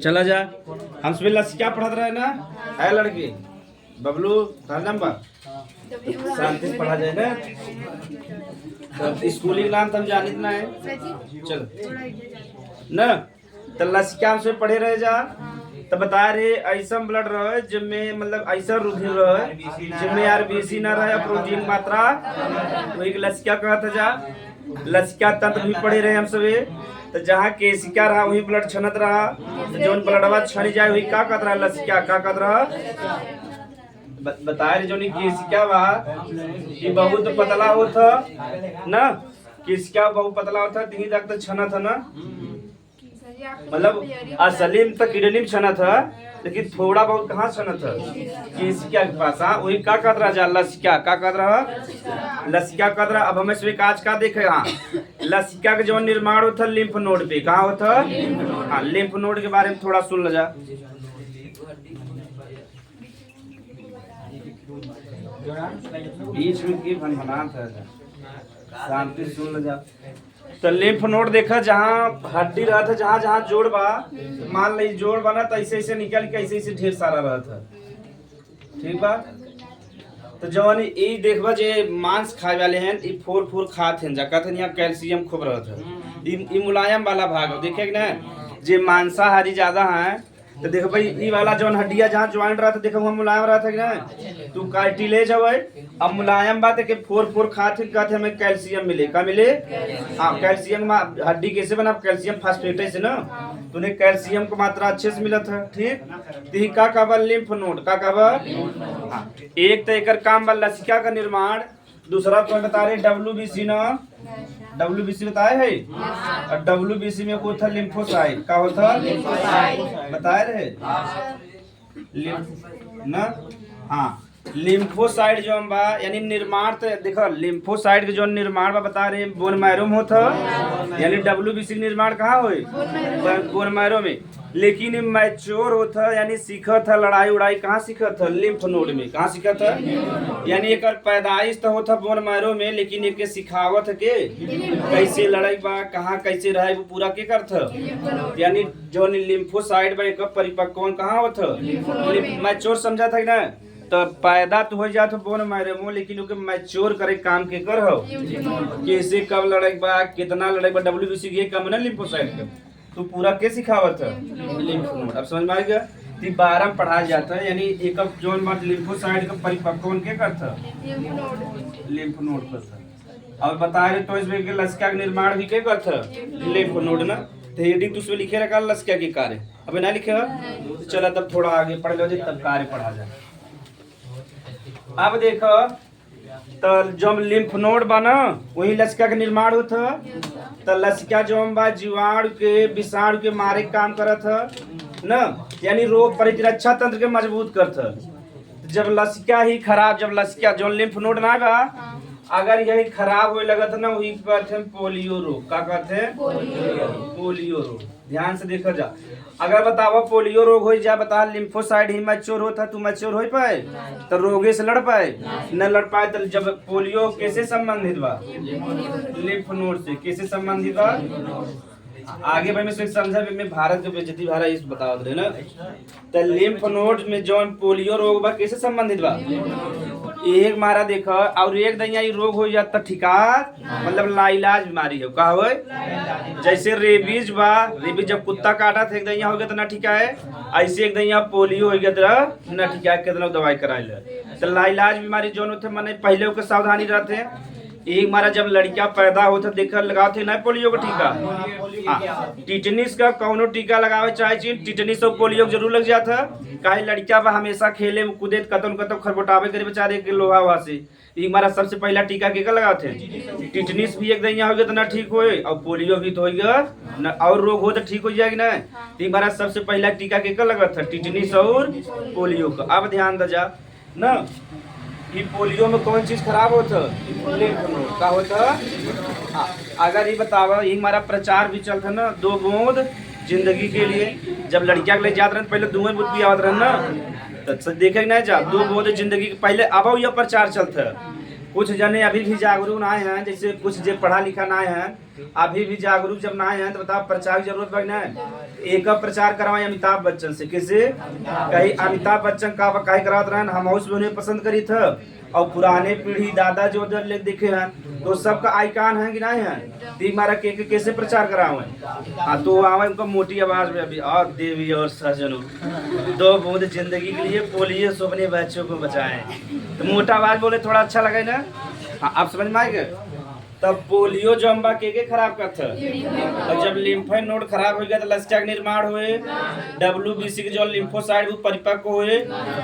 चला जा। हम सुबह लसिका पढ़त रहे ना, है लड़की बबलू नंबर शांति से पढ़ा जाए ना। तो स्कूली नाम तो हम जानित ना है, चलो न। तो लसिका हम सुबह पढ़े रहे जा, तो बता रहे ऐसा ब्लड रहे जिनमें मतलब ऐसा रुधिर रहे जिनमें यार बीसी ना रहे, प्रोटीन मात्रा वही लसिका कहता जा। लसिका तंत्र भी पढ़े रहे हम सभी। तो जहाँ केसिका रहा वही ब्लड छनत रहा, तो जो ब्लडवा छन जाए वही का कहत रहा लसिका का कहत रहा। बताए जो केसिका बा ये बहुत पतला होता ना, केसिका बहुत पतला होता तीन तक तो छना था ना, मतलब असली में तो किडनी में छना था लेकिन थोड़ा बहुत कहाँ छना था केसिका के पास। हाँ वही का कहत रहा जा लसिका का कहत रहा लसिका कहत रहा। अब हमें स्वीक आज का देखे, हाँ लसिका का जो निर्माण होता लिम्फ नोड पे कहाँ होता, हाँ लिम्फ नोड के बारे में थोड़ा सुन जा। बीच में की भनभनाट है, शांति सुन जा। तो लिम्फ नोड देखा जहाँ हड्डी रहा था, जहाँ जहाँ जोड़ बा, मान ली जोड़ बना तो ऐसे ऐसे निकल के ऐसे ऐसे ढेर सारा रहा था, ठीक बा। तो जवान ये देखबा जे मांस खाए वाले हैं ये फोर फोर खाते हैं, जगह यहाँ कैल्शियम खूब रहा था। ये मुलायम वाला भाग देखे ना, जे मांसाहारी ज्यादा है तो देखो भाई ये वाला जौन हड्डिया जहाँ ज्वाइंट रहा था देखो वहाँ मुलायम रहा था कि ना, तू कार्टिलेज है अब मुलायम बात है कि फोर फोर खाते खाते हमें कैल्शियम मिले, का मिले, हाँ कैल्शियम हड्डी कैसे बना, कैल्शियम फास्फेट से ना, तूने कैल्शियम की मात्रा अच्छे से मिला था, ठीक। तो का कहबा लिम्फ नोड का कहबा, हाँ एक तो एक काम बा लसिका का निर्माण, दूसरा तो बता रहे WBC ना, WBC बताए है, और WBC में को था लिम्फोसाइट का होता बताए रहे ना, हाँ लिम्फोसाइट जो बा यानी निर्माण तो देखो लिम्फोसाइट के जो निर्माण बा बता रहे बोन मैरो में होता, यानी WBC निर्माण कहाँ हो बोन मैरो में, लेकिन मैच्योर होता यानी सीखा था लड़ाई उड़ाई कहाँ सीखा था लिम्फ नोड में, कहाँ सीखा था, यानी एक पैदाइश तो होता बोन मैरो में, लेकिन एक सिखावत के कैसे लड़ाई बा कहाँ कैसे रहे वो पूरा के करता, यानी जो लिम्फोसाइट बा एक परिपक्व कहाँ होता मैच्योर समझा था ना। तो पैदा तो हो जाता बोन मैरो में, लेकिन ओके मैच्योर करे काम के कर हो कैसे कब लड़ाई बा कितना लड़ाई बा WBC के कम ना लिम्फोसाइट का तो पूरा के सिखावत है लिम्फ नोड। अब समझ में आएगा, 12 में पढ़ाया जाता है, यानी एक जोन बात लिम्फोसाइट का परिपक्व के करता लिम्फ नोड करता। और बता रहे तो इसमें के लसिका का निर्माण भी के करता लिम्फ नोड ना, तो हेडिंग तो उसमें लिखे रखा लसिका के कार्य, अबे ना लिखे तो चला तब थोड़ा आगे पढ़ लो तब कार्य पढ़ा जाए। अब देखो तो जब लिम्फ नोड बना वही लसिका का निर्माण होता, तो लसिका जो बा जीवाणु के विषाणु के मारे काम करत है ना, यानी रोग प्रतिरक्षा तंत्र के मजबूत करता। जब लसिका ही खराब, जब लसिका जो लिम्फ नोड ना बा अगर यही खराब होने लगा था ना वही कहते हैं पोलियो रोग, का कहते हैं पोलियो रोग। ध्यान से देखा जा, अगर बतावा पोलियो रोग हो जाए बता लिम्फोसाइट ही मैच्योर होता तू मैच्योर हो पाए तो रोगे से लड़ पाए न लड़ पाए, तो जब पोलियो कैसे संबंधित बा लिम्फ नोड से कैसे संबंधित बा, आगे भाई मैं समझा मैं भारत के बेइज्जती भारत इस बता रहे ना। तो लिम्फ नोड में जो पोलियो रोग बा कैसे संबंधित बा, एक मारा देखा और एक दैया रोग हो जाता ठिका मतलब लाइलाज बीमारी है का हो, जैसे रेबीज बा, रेबीज जब कुत्ता काटा था एक दैया हो गया तो ना ठिका है, ऐसे एक दैया पोलियो हो गया तो ना ठिका कितना दवाई कराए ले। तो लाइलाज बीमारी जो होते माने पहले के सावधानी रहते हैं, एक मारा जब लड़कियां पैदा होता देखा लगाते ना पोलियो का टीका, टिटनिस का कौनो टीका लगावे चाहे टिटनिस और पोलियो जरूर लग जाता, काहे लड़कियां बा हमेशा खेले कूदे कतन कतन खरबोटावे करे बेचारे के लोहा वहा से, एक मारा सबसे पहला टीका के लगाते हैं टिटनिस भी एक दैया हो गया तो ना ठीक होए और पोलियो भी तो हो गया ना, और रोग हो तो ठीक हो जाएगी ना। एक बार सबसे पहला टीका के लगा था टिटनिस और पोलियो का। अब ध्यान दे जा ना, ये पोलियो में कौन चीज खराब होता लिम्फ नोड का होता। अगर ये बतावा ये हमारा प्रचार भी चलता ना 2 बूंद जिंदगी के लिए, जब लड़कियां के लिए जाते रहे पहले 2 बूंद पियावत रहे ना, तो देखे नहीं जा 2 बूंद जिंदगी के पहले अब यह प्रचार चलता है। कुछ जने अभी भी जागरूक आए हैं, जैसे कुछ जो पढ़ा लिखा ना आए हैं अभी भी जागरूक जब ना है तो बताओ प्रचार की जरूरत पड़ी ना। एक प्रचार करवाए अमिताभ बच्चन से, किसे कहीं अमिताभ बच्चन का कहीं करावत रहे हम हाउस में उन्हें पसंद करी था। और पुराने पीढ़ी दादा जो देखे हैं तो सबका आइकान है कि नहीं है, तो हमारा के कैसे प्रचार करावे। हाँ तो आवे उनका मोटी आवाज में अभी और देवी और सजनों दो बूंद जिंदगी के लिए पोलियो से अपने बच्चों को बचाएं। तो मोटा आवाज बोले थोड़ा अच्छा लगे ना। हाँ आप समझ में आएगा। तब पोलियो जो अम्बा के खराब करता और जब लिम्फोइड नोड खराब हो गया तो लसिका के निर्माण हुए, WBC के जो लिम्फोसाइड वो परिपक्व हुए,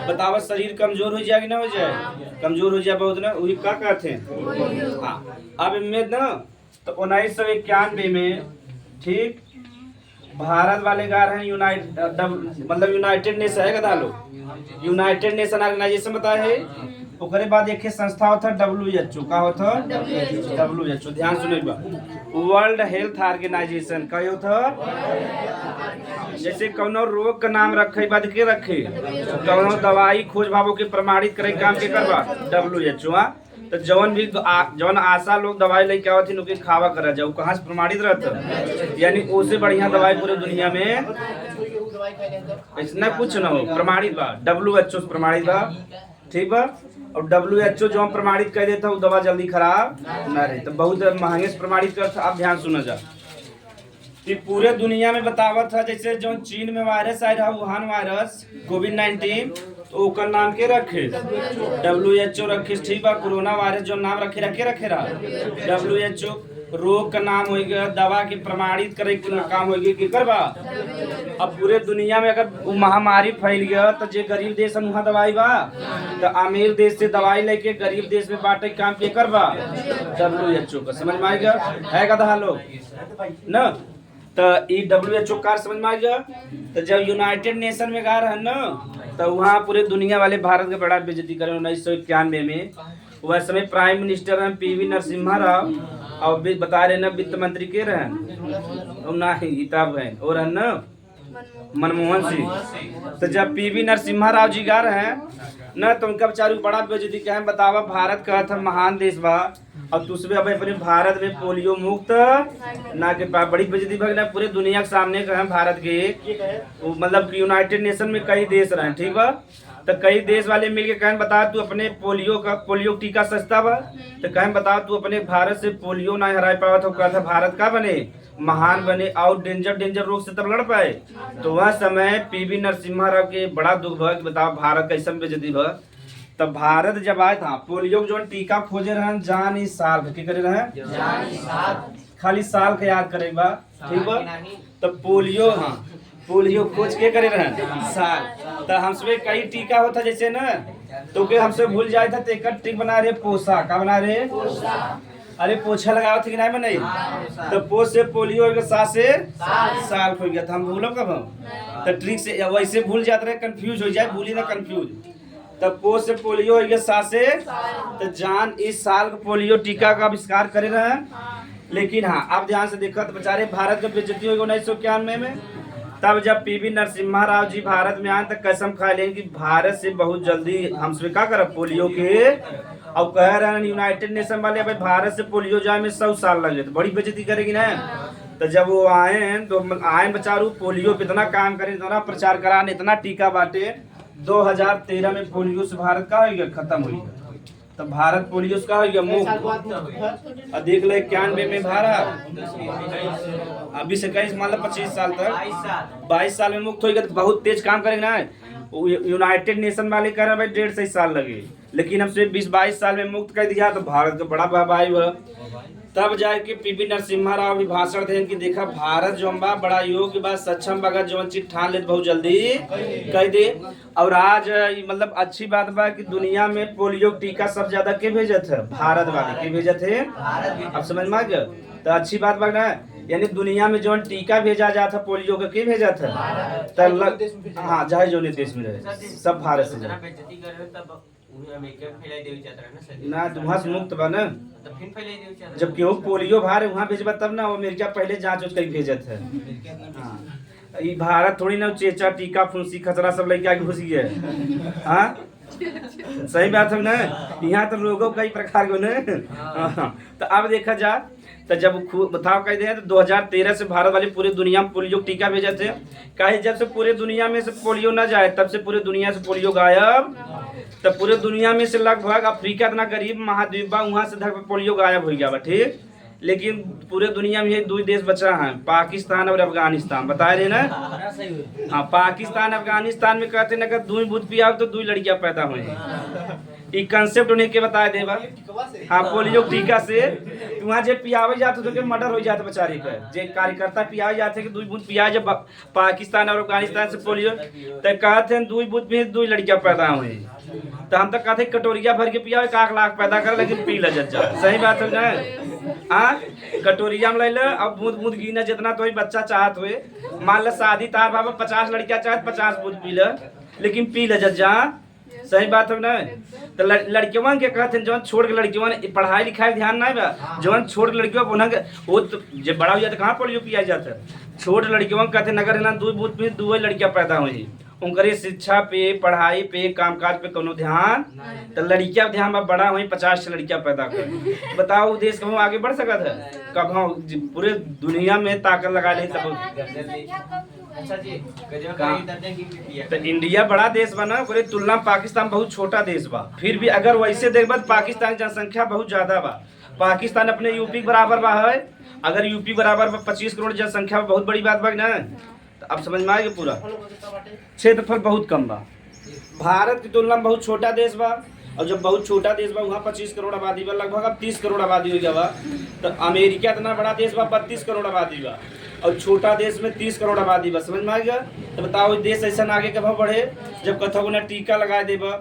बतावा शरीर कमजोर हो जाएगी ना, हो जाए कमजोर हो जाए बहुत ना, वही क्या कहते हैं। हाँ अब इनमें ना तो 1991 में ठीक भारत वाले गा रहे हैं मतलब यूनाइटेड नेशन है कदा लोग, यूनाइटेड नेशन ऑर्गेनाइजेशन बताया है। ओकरे बाद एक संस्था होता WHO का होता WHO, ध्यान सुने वर्ल्ड हेल्थ ऑर्गेनाइजेशन का होता। जैसे कौनो रोग का नाम रखे बाद के रखे, कौनो दवाई खोज भावों के प्रमाणित करे काम के करवा WHO। तो जवन भी जवन आशा लोग दवाई लेके आवत थी खावा करा जाओ कहाँ से प्रमाणित रहता, यानी उससे बढ़िया दवाई पूरे दुनिया में इसना कुछ ना हो, प्रमाणित बा WHO से प्रमाणित बा, ठीक बा। और WHO जो हम प्रमाणित कर देता वो दवा जल्दी खराब ना रहे, तो बहुत महंगे से प्रमाणित करता। अब ध्यान सुना जा कि पूरे दुनिया में बतावत था जैसे जो चीन में वायरस आया रहा वुहान वायरस कोविड-19, तो ओकर नाम के रखे WHO रखे, ठीक बा। कोरोना वायरस जो नाम रखे रहा WHO। रोग का नाम हो गया, दवा के प्रमाणित करे के काम हो गया कि करबा। अब पूरे दुनिया में अगर वो महामारी फैल गया तो जे गरीब देश है वहाँ दवाई बा, तो अमीर देश से दवाई लेके गरीब देश में बांटे काम के करबा WHO का, समझ में आएगा है कदा लोग ना। तो ये WHO का समझ में आ गया। तो जब यूनाइटेड नेशन में गा रहे ना तो वहाँ पूरे दुनिया वाले भारत का बड़ा बेइज्जती करे। 1991 में वह समय प्राइम मिनिस्टर हैं PV नरसिम्हा राव, और बता रहे ना वित्त मंत्री के रहे ना हिताब है और है ना मनमोहन सिंह। तो जब PV नरसिम्हा राव जी गा रहे हैं ना तो उनका बेचारू बड़ा बेइज्जती क्या है, बतावा भारत का था महान देश बा और दूसरे अब अपने भारत में पोलियो मुक्त ना के बड़ी बेइज्जती भगना पूरे दुनिया के सामने का है भारत के। मतलब यूनाइटेड नेशन में कई देश रहे, ठीक बा। तो कई देश वाले मिलके कहें बता तू अपने पोलियो टीका सस्ता बा, तो कहें बता तू अपने भारत से पोलियो ना हरा पावा तो कहता भारत का बने महान बने और डेंजर रोग से तब लड़ पाए। तो वह समय PV नरसिम्हा राव के बड़ा दुख भा कि बताओ भारत कैसे बेइज्जती भा। तब भारत जब आए था पोलियो जो टीका खोजे रहे जान इस साल की करे रहे खाली साल के याद करे बा, ठीक बा। तब पोलियो हाँ पोलियो खोज के करे रहे साल। तो हमसे कई टीका होता जैसे ना तो के हमसे भूल जाए था तो एक टीक बना रहे पोसा का बना रहे अरे पोछा लगाओ थी कि नहीं बनाई। तो पोछ से पोलियो के साथ से साल हो गया था, हम भूलो कब हम तो ट्रिक से वैसे भूल जाते रहे, कंफ्यूज हो जाए भूली ना कंफ्यूज। तब पोछ से पोलियो हो गया साथ से, तो जान इस साल पोलियो टीका का आविष्कार करे रहे। लेकिन हाँ आप ध्यान से देखा तो बेचारे भारत का बेइज्जती हो गई 1991 में। तब जब PV नरसिम्हा राव जी भारत में आए तो कसम खा लें कि भारत से बहुत जल्दी हमसे क्या कर पोलियो के, और कह रहे हैं यूनाइटेड नेशन वाले भाई भारत से पोलियो जाए में 100 साल लगे, तो बड़ी बेइज्जती करेगी ना। तो जब वो आए हैं तो आए बेचारू पोलियो पे इतना काम करें, इतना प्रचार कराने, इतना टीका बांटे। 2013 में पोलियो से भारत का हो गया खत्म हो गया। तो भारत पोलियो का हो गया मुक्त। और देख ले 91 में भारत अभी से कई मतलब 25 साल तक 22 साल में मुक्त हो गया। तो बहुत तेज काम करेगा ना। यूनाइटेड नेशन वाले कह रहे भाई 1.5 साल लगे, लेकिन हमसे 20-22 साल में मुक्त कर दिया। तो भारत का बड़ा भाई हुआ। तब जाके PV नरसिम्हा राव भी भाषण दें कि देखा भारत जो बा बड़ा योग्य बा सक्षम बा जो चीज ठान ले बहुत जल्दी कह दे। और आज मतलब अच्छी बात बा कि दुनिया में पोलियो टीका सब ज्यादा के भेजत है भारत वाले के भेजत है। अब समझ में आ गया। तो अच्छी बात बा ना, यानी दुनिया में जो टीका भेजा जाता पोलियो का के भेजा था हाँ चाहे जो देश में रहे सब भारत से ना वहाँ से मुक्त बा ना। जब केहू पोलियो भार वहाँ भेजबा तब ना वो अमेरिका पहले जांच उसका भेजत है। हाँ भारत थोड़ी ना चेचा टीका फुंसी खतरा सब लेके आगे घुस गया। हाँ सही बात है ना। यहाँ तो लोगों कई प्रकार के ना। तो अब देखा जा तो जब बताओ कह दे तो 2013 से भारत वाले पूरी दुनिया में पोलियो टीका भेजे थे। कहे जब से पूरे दुनिया में से पोलियो ना जाए तब से पूरे दुनिया से पोलियो गायब। तब पूरे दुनिया में से लगभग अफ्रीका इतना गरीब महाद्वीप बा वहां से पोलियो गायब हो गया बा। ठीक, लेकिन पूरे दुनिया में ये दो देश बचा है, पाकिस्तान और अफगानिस्तान। बता रहे ना। हाँ, पाकिस्तान अफगानिस्तान में कहते ना अगर दूध दूध पिया तो 2 लड़कियां पैदा हुई। ये कंसेप्ट उन्हें के बताए देवा। हाँ, पोलियो टीका से वहाँ जे पियावे जाते तो मर्डर हो जाते बेचारे का। जे कार्यकर्ता पियावे जाते कि 2 बूंद पिया जब पाकिस्तान और अफगानिस्तान से पोलियो तो कहते हैं 2 बूंद पिए 2 लड़कियां पैदा हुई। तो हम तो कहते कटोरिया भर के पिया 1 लाख पैदा कर लेकिन पी ल जा। सही बात है ना। हाँ, कटोरिया में ले लो अब बूंद बूंद गिना जितना तो बच्चा चाहत हुए। मान लो शादी तार बाबा 50 लड़कियां चाहत 50 बूंद पी ल लेकिन पी ल जा। सही बात है ना। तो लड़कियों के कहते हैं जवन छोड़ के लड़कियों पढ़ाई लिखाई ध्यान नहीं बा, जवन छोड़ के लड़कियों वो तो जब बड़ा हो जाता कहाँ पोलियो पिया जाता है। छोट लड़कियों कहते नगर ना 2 बूंद पी 2 लड़कियां पैदा हुई। उनकरे शिक्षा पे पढ़ाई पे कामकाज पे कोनो ध्यान तो लड़कियां ध्यान में बड़ा हुई 50 लड़कियां पैदा कर। बताओ देश कहूँ आगे बढ़ सकता है कब हम पूरे दुनिया में ताकत लगा ले तब। तो इंडिया बड़ा देश बा ना, पूरे तुलना में पाकिस्तान बहुत छोटा देश बा। फिर भी अगर वैसे देखबा पाकिस्तान की जनसंख्या बहुत ज्यादा बा। पाकिस्तान अपने यूपी बराबर बा है। अगर यूपी बराबर 25 करोड़ जनसंख्या बहुत बड़ी बात बा ना। तो अब समझ में आएगा पूरा क्षेत्रफल बहुत कम बा। भारत की तुलना में बहुत छोटा देश बा और जब बहुत छोटा देश बा वहाँ 25 करोड़ आबादी बा, लगभग अब 30 करोड़ आबादी हो गया बा। तो अमेरिका इतना बड़ा देश बा 32 करोड़ आबादी बा और छोटा देश में 30 करोड़ आबादी बा। समझ में आएगा। तो बताओ देश ऐसा आगे कब बढ़े जब कथो उन्हें टीका लगा देबा।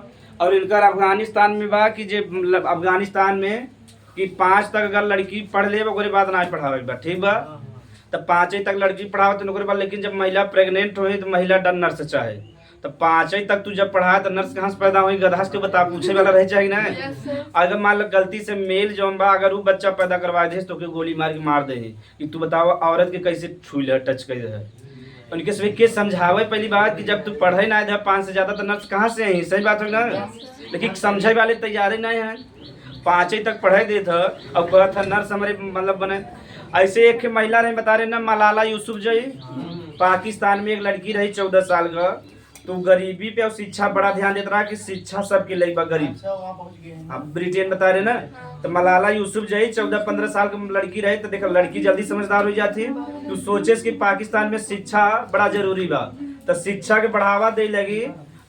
और इनका अफगानिस्तान में बा कि जे अफगानिस्तान में कि 5 तक अगर लड़की पढ़ ले ओकरे बाद ना पढ़ावे बा। ठीक बा, तब 5 तक लड़की पढ़ावत ओकरे बाद। लेकिन जब महिला प्रेग्नेंट हो तो महिला डर नर्स चाहे तो 5 तक तू जब पढ़ा तो नर्स कहाँ से पैदा हुई गधा के बता पूछे वाला रह जाएगी ना। अगर मान लो गलती से मेल जो बा अगर वो बच्चा पैदा करवा दे तो गोली मार के मार दे कि तू बताओ औरत के कैसे छू ले टच कर दे। उनके सभी के समझावे पहली बात कि जब तू पढ़े ना इधर 5 से ज्यादा तो नर्स कहाँ से आई। सही बात है ना। लेकिन समझे वाले तैयार ही नहीं है। 5 तक पढ़े दे था और कहत था नर्स हमारे मतलब बने। ऐसे एक महिला ने बता रहे ना मलाला यूसुफजई पाकिस्तान में एक लड़की रही 14 साल का। तो गरीबी पे और शिक्षा बड़ा ध्यान देता रहा कि शिक्षा सबके लिए गरीब। अब ब्रिटेन बता रहे ना। तो मलाला यूसुफजई 14-15 साल की लड़की रही। तो देखा लड़की जल्दी समझदार हो जाती। तो सोचे कि पाकिस्तान में शिक्षा बड़ा जरूरी बा तो शिक्षा के बढ़ावा दे लगी।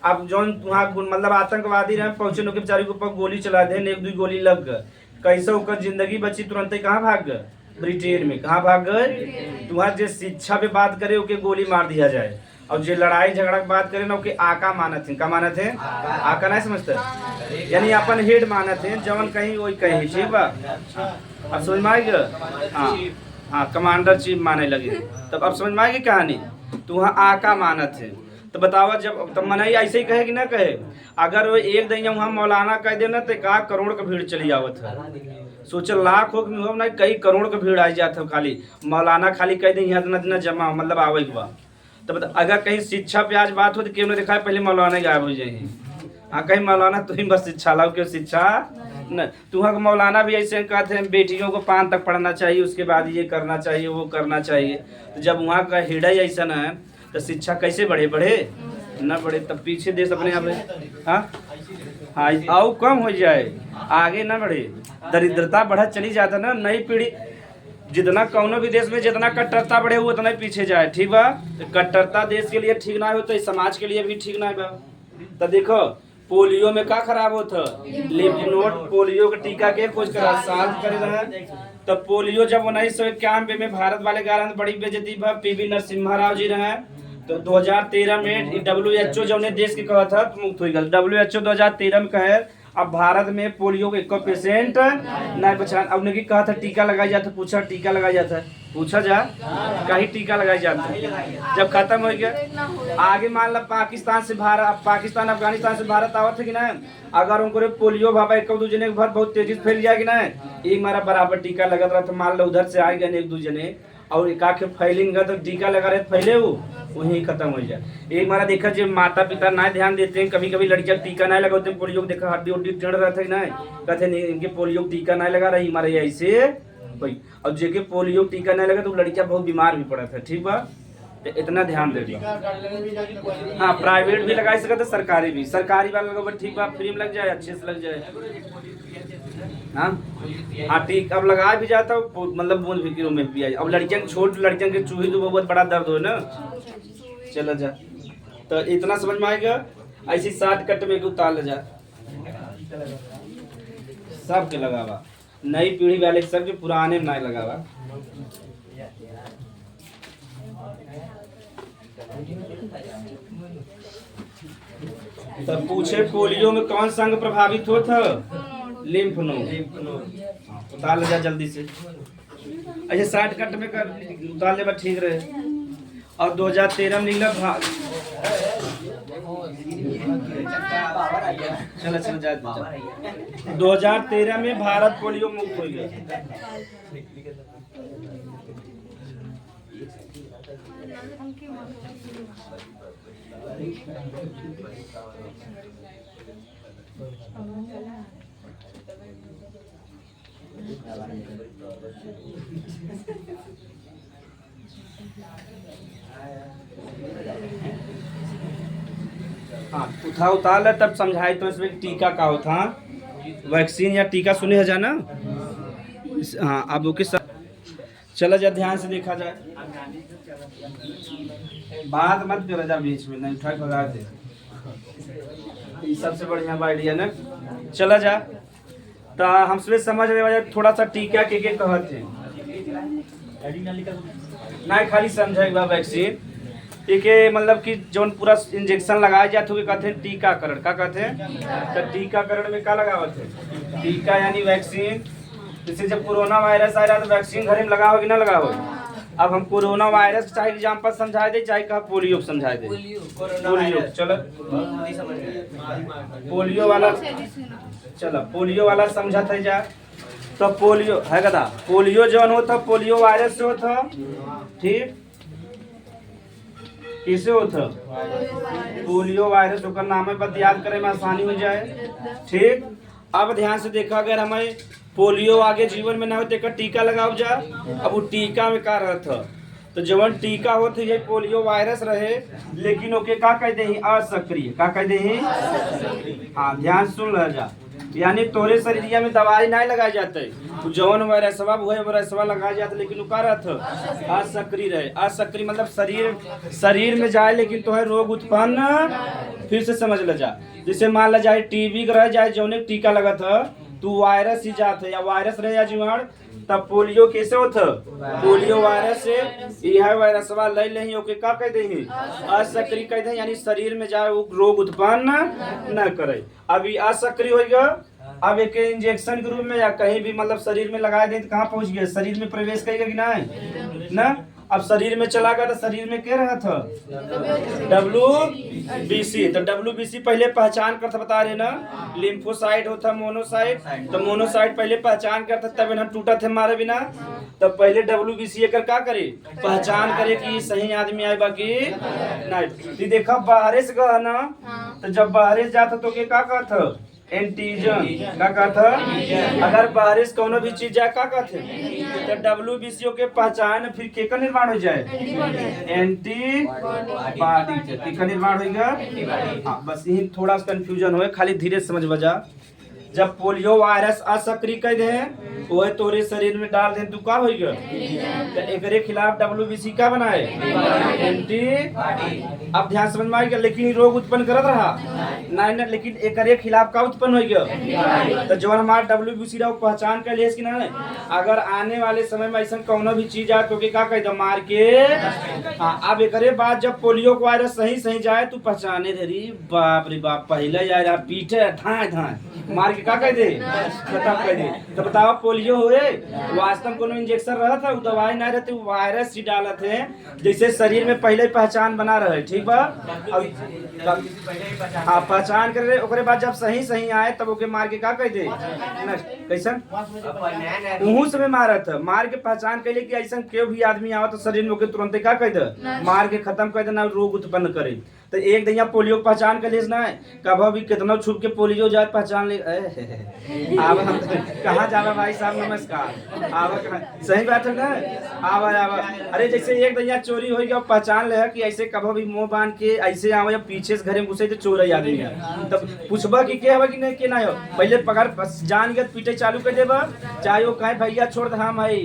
अब जो वहाँ मतलब आतंकवादी रहे पहुंचे लोग बेचारी के ऊपर गोली चला दे 1-2 गोली लग गए। कैसे होकर जिंदगी बची तुरंत ही कहाँ भाग गए ब्रिटेन में। कहाँ भाग गए वहाँ जो शिक्षा पे बात करे ओके गोली मार दिया जाए और जो लड़ाई झगड़ा की बात करे ना ओके आका मानत है। क्या मानत है आका नहीं समझते यानी अपन हेड मानत है जवन कहीं वही कहीं। ठीक बा अब समझ में आएगा। हाँ हाँ कमांडर चीफ माने लगे तब अब समझ में आएगी कहानी। तो वहाँ आका मानत है। तो बताओ जब तब मनाई ऐसे ही कहे कि ना कहे। अगर वो एक दिन वहाँ मौलाना कह देना तो 1 करोड़ का भीड़ चली आवत है। सोचो लाख हो ना कई करोड़ का भीड़ आ जाता है। खाली मौलाना खाली कह दे यहाँ इतना जमा मतलब आवे के बाद। तो अगर कहीं शिक्षा पे आज बात हो तो क्यों नहीं दिखाए पहले मौलाना गायब हो जाएंगे। हाँ कहीं मौलाना तुम बस शिक्षा लाओ क्यों शिक्षा न तुम्हारा मौलाना भी ऐसे कहते हैं बेटियों को 5 तक पढ़ना चाहिए उसके बाद ये करना चाहिए वो करना चाहिए। तो जब वहाँ का हृदय ऐसा न है तो शिक्षा कैसे बढ़े न बढ़े तब पीछे देश अपने आप हाँ हाँ आओ कम हो जाए आगे न बढ़े दरिद्रता बढ़त चली जाता ना। नई पीढ़ी जितना कौनो भी देश में जितना कट्टरता बढ़े वो उतना पीछे जाए। ठीक बा कट्टरता देश के लिए ठीक ना हो तो समाज के लिए भी ठीक ना बा। तो देखो पोलियो में का खराब होता लिम्फ पोलियो का टीका के खोज करा साल करे रहे। तो पोलियो जब 1991 में भारत वाले कारण बड़ी बेइज्जती भा पीवी नरसिम्हा राव जी रहे। तो 2013 में WHO जो ने देश के कहा था मुक्त हो गया। WHO 2013 में कहे अब भारत में पोलियो के 1% नहीं बचा। अब ने कहा था टीका लगाया जाता पूछा टीका लगाया जाता है पूछा जा कहीं टीका लगाया जाता है जब खत्म हो गया। आगे मान लो पाकिस्तान से भारत पाकिस्तान अफगानिस्तान से भारत आवत है कि नहीं। अगर उनको पोलियो भाई 1-2 जने घर बहुत तेजी से फैल जाएगी ना। एक मारा बराबर टीका लगा रहा था मान लो उधर से आए गए 1-2 जने और एक आखे फैलेंगे तो टीका लगा रहे फैले वो वही खत्म हो जाए। एक बार देखा जो माता पिता ना ध्यान देते हैं, कभी कभी लड़कियां टीका नहीं लगाते पोलियो को, देखा हड्डी उड्डी टेढ़ रहता है ना, कहते नहीं इनके पोलियो टीका नहीं लगा रही हमारे ऐसे भाई। अब जेके पोलियो टीका नहीं लगा तो लड़कियां बहुत बीमार भी पड़ा था। ठीक बा, तो इतना ध्यान दे। हाँ प्राइवेट भी लगा सकते, सरकारी भी, सरकारी वाला लगा ठीक बा, फ्री में लग जाए, अच्छे से लग जाए। हाँ हाँ ठीक, अब लगा भी जाता मतलब बोल भी किलो में भी आई। अब लड़कियां छोट लड़कियां के चूही तो बहुत बड़ा दर्द हो ना। चला जा, तो इतना समझ में आएगा। ऐसी 60 कट में उतार ले जा, सबके लगावा, नई पीढ़ी वाले सबके, पुराने में नहीं लगावा। तो पूछे पोलियो में कौन सा अंग प्रभावित होता? Lymph node. उतार ले जा जल्दी से। अच्छा 60 कट में कर उतार ले, ठीक रहे। और 2013 में निकला भाग, चला चला जा। 2013 में भारत पोलियो मुक्त हो गया। हाँ उतार ले, तब समझाई तो इसमें टीका का होता, वैक्सीन या टीका सुने है जाना। हाँ अब ओके चला जा, ध्यान से देखा जाए, बात मत करा जा बीच में, नहीं उठा भगा दे। ये सबसे बढ़िया आइडिया ना। चला जा, तो हमसे समझ रहे वजह थोड़ा सा टीका के कहते नहीं, खाली समझेगा वैक्सीन टीके मतलब कि जौन पूरा इंजेक्शन लगाया जाते हुए कहते हैं टीकाकरण। क्या कहते हैं? तो टीकाकरण में क्या लगावत है? टीका यानी वैक्सीन। जैसे जब कोरोना वायरस आ रहा तो वैक्सीन घर में लगाओगे ना लगाओगे? अब हम कोरोना वायरस चाहे एग्जाम्पल समझा दे, चाहे कहा पोलियो समझा दे। पोलियो चलो, पोलियो वाला चलो, पोलियो वाला समझा था जा। तो पोलियो है कदा, पोलियो जौन होता पोलियो वायरस से होता, ठीक? किसे होता? पोलियो वायरस होकर नाम है, बस याद करे में आसानी हो जाए, ठीक? अब ध्यान से देखा, अगर हमें पोलियो आगे जीवन में ना हो तो टीका लगाओ जा। अब वो टीका में का रहता, तो जवन टीका होते ये पोलियो वायरस रहे, लेकिन ओके का कह दे असक्रिय। का कह दे? हाँ ध्यान सुन रह जा, यानी तोरे शरीरिया में दवाई नहीं लगाए जाते, तो जवन वायरसवा वही वायरसवा लगाया जाता, लेकिन का रहता असक्रिय रहे। असक्रिय मतलब शरीर में जाए लेकिन तो है रोग उत्पन्न। फिर से समझ ल जा, जैसे मान ला जाए टीबी रह जाए, जौने टीका लगा था तू वायरस ही जात है, या वायरस रहे या जीवाणु, तब पोलियो कैसे होता? पोलियो वायरस से यह वायरसवा ले नहीं ओके का कह दे असक्रिय कह दे, यानी शरीर में जाए वो रोग उत्पन्न न करे। अभी असक्रिय हो गया, अब एक इंजेक्शन के रूप में या कहीं भी मतलब शरीर में लगाए दे तो कहाँ पहुंच गया? शरीर में प्रवेश करेगा कि नहीं ना? अब शरीर में चला गया तो शरीर में क्या रहा था? WBC। तो WBC पहले पहचान करता, बता रहे ना, लिम्फोसाइट होता मोनोसाइट, तो मोनोसाइट पहले पहचान करता, तब ना टूटा थे हमारे बिना। तो पहले WBC कर क्या करे? पहचान करे कि सही आदमी आए बाकी नहीं। देखा बाहर से गया ना, तो जब बाहर जाता तो क्या कहता? एंटीजन। क्या कहता? अगर बाहर से कोनो भी चीज जाए क्या कहते? तो WBC के पहचान फिर के का निर्माण हो जाए? एंटीबॉडी का निर्माण होगा। हाँ बस यही थोड़ा सा कंफ्यूजन हो, खाली धीरे समझ बजा। जब पोलियो वायरस असक्रिय कर दे वो तोरे शरीर में डाल दे, तू का होगा? तो एकरे खिलाफ WBC का बनाए एंटी। अब ध्यान समझ में आएगा, लेकिन रोग उत्पन्न करत रहा नहीं ना, लेकिन एकरे खिलाफ का उत्पन्न हो गया। तो जो हमारा WBC रहा पहचान कर लिया कि ना, अगर आने वाले समय में ऐसा कोनो भी चीज आए तो क्या कह दो मार के। हाँ अब एकरे बाद जब पोलियो वायरस सही जाए तू पहचाने रे, बाप रे बाप, पहले यार पीठे धाए धाए मार के क्या कह दे खत्म कर दे। तो बताओ पोलियो पोलियो हुए वास्तव में कोनो इंजेक्शन रहा था वो दवाई नहीं रहती वायरस ही डालत है जैसे शरीर में पहले पहचान बना रहे ठीक बा हाँ पहचान कर रहे ओकरे बाद जब सही सही आए तब ओके मार के का कह दे कैसन उहू समय मारत मार के पहचान कैले कि ऐसा क्यों भी आदमी आवा तो शरीर में ओके तुरंत का कह दे मार के खत्म कर देना रोग उत्पन्न करे तो एक दैया पोलियो पहचान कर लेना है कब भी कितना छुप के पोलियो जाए पहचान ले आवा हम कहाँ जावा भाई साहब नमस्कार आवा सही बात है ना आवा आवा अरे जैसे एक दैया चोरी हो गया पहचान ले कि ऐसे कब भी मुंह बांध के ऐसे आवा या पीछे से घरे में घुसे तो चोर है आदमी है तब पूछबा कि के हवा कि नहीं के ना हो पहले पकड़ जान के पीटे चालू कर देबा चाहे वो कहे भैया छोड़ दे हम है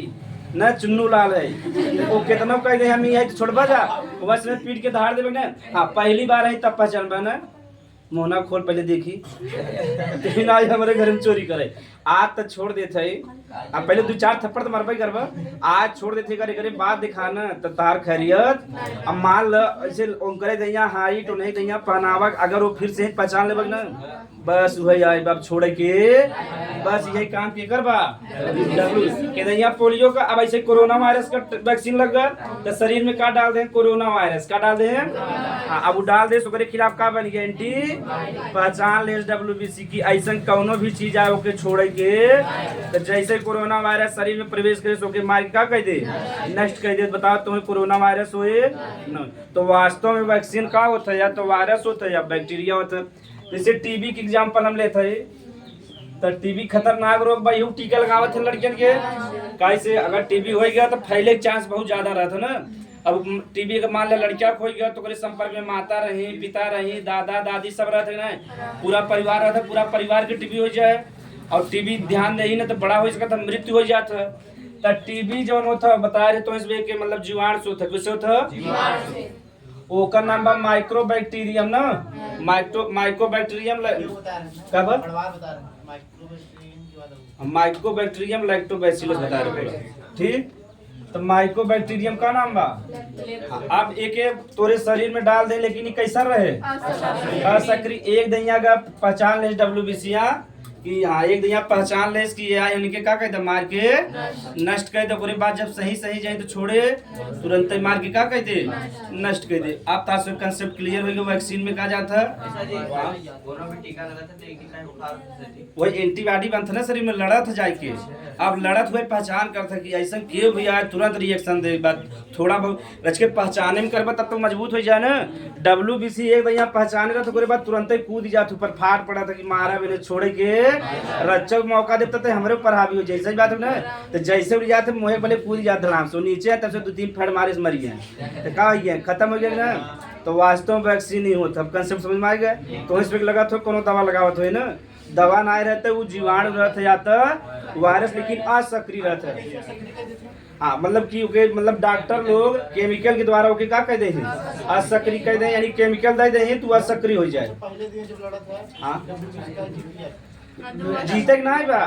न चुन्नू लाल है वो कितना कह दे हम यही तो छोड़बा जा बस में पीट के धार देबे ना हाँ पहली बार है तब पहचानबा ना मोहना खोल पहले देखी तीन आज हमारे घर में चोरी करे आज तक छोड़ देते है अब पहले 2-4 थप्पड़ तो मारबा करबा आज छोड़ देते करे करे बात दिखाना तो तार खैरियत अब मान ल ऐसे ओंकरे दैया हाइट नहीं दैया पहनावा अगर वो फिर से पहचान लेबा ना बस वही आई बाप छोड़े के बस यही काम के करबा के दैया पोलियो का अब ऐसे कोरोना वायरस का वैक्सीन लग गया तो शरीर में का डाल दे कोरोना वायरस का डाल दे अब वो डाल दे उसके खिलाफ का बन गया एंटी पहचान ले WBC की ऐसा कौनो भी चीज आए ओके छोड़े के तो जैसे कोरोना वायरस शरीर में प्रवेश करे सो के मार का कह दे नष्ट कर दे बताओ तुम्हें कोरोना वायरस होए न तो वास्तव में वैक्सीन का होता है या तो वायरस होता है या बैक्टीरिया होता है जैसे टीबी के एग्जाम्पल हम लेते हैं तो टीबी खतरनाक रोग बा यू टीका लगावत है लड़कियन के कैसे अगर टीबी हो गया तो फैले के चांस बहुत ज्यादा रहता ना अब टीबी का मान ले लड़किया खो गया तो करे संपर्क में माता रही पिता रही दादा दादी सब रहते ना पूरा परिवार रहता पूरा परिवार के टीबी हो जाए और टीबी ध्यान नहीं ना तो बड़ा हो सकता मृत्यु हो जाता तो टीबी जो होता बता रहे तो इसमें के मतलब जीवाणु से होता किससे होता ओकर नाम बा माइक्रोबैक्टीरियम ना माइक्रोबैक्टीरियम कब माइक्रोबैक्टीरियम लैक्टोबैसिलस बता रहे ठीक तो माइक्रोबैक्टीरियम का नाम बा अब एक तोरे शरीर में डाल दे लेकिन कैसा रहे असक्रिय एक दैया का पहचान ले WBC कि हाँ एक दैया पहचान ले कि इनके का कहते मार के नष्ट कर दे ओकरे बाद जब सही सही जाए तो छोड़े तुरंत मार के का कहते नष्ट कर दे अब तार कंसेप्ट क्लियर हो गया वैक्सीन में कहा जाता वही एंटीबॉडी बनता ना शरीर में लड़त जाए के अब लड़त हुए पहचान करता कि ऐसा क्यों भी आए तुरंत रिएक्शन दे बात थोड़ा बहुत रच के पहचाने में करबा तब तो मजबूत हो जाए ना WBC एक दैया पहचाने तो ओकरे बाद तुरंत ही कूद जात ऊपर फाट पड़ा था कि मारा मैंने छोड़े के रक्षक मौका देता तो हमारे ऊपर हावी हो जैसे ही बात हो ना तो जैसे उड़ जाते मुँह पहले कूद जाते धड़ाम से नीचे तब से 2-3 फेड़ मारे से मर गए तो क्या हो गया खत्म हो गया ना तो वास्तव में वैक्सीन नहीं होता अब कंसेप्ट समझ में आ गया तो इस पे लगा तो कोनो दवा लगावत हो ना दवा ना रहते वो जीवाणु रहते या तो वायरस लेकिन असक्रिय रहते हाँ मतलब कि मतलब डॉक्टर लोग केमिकल के द्वारा ओके का कह दे हैं असक्रिय कह दे यानी केमिकल दे दे हैं तो असक्रिय हो जाए हाँ जीते ना बा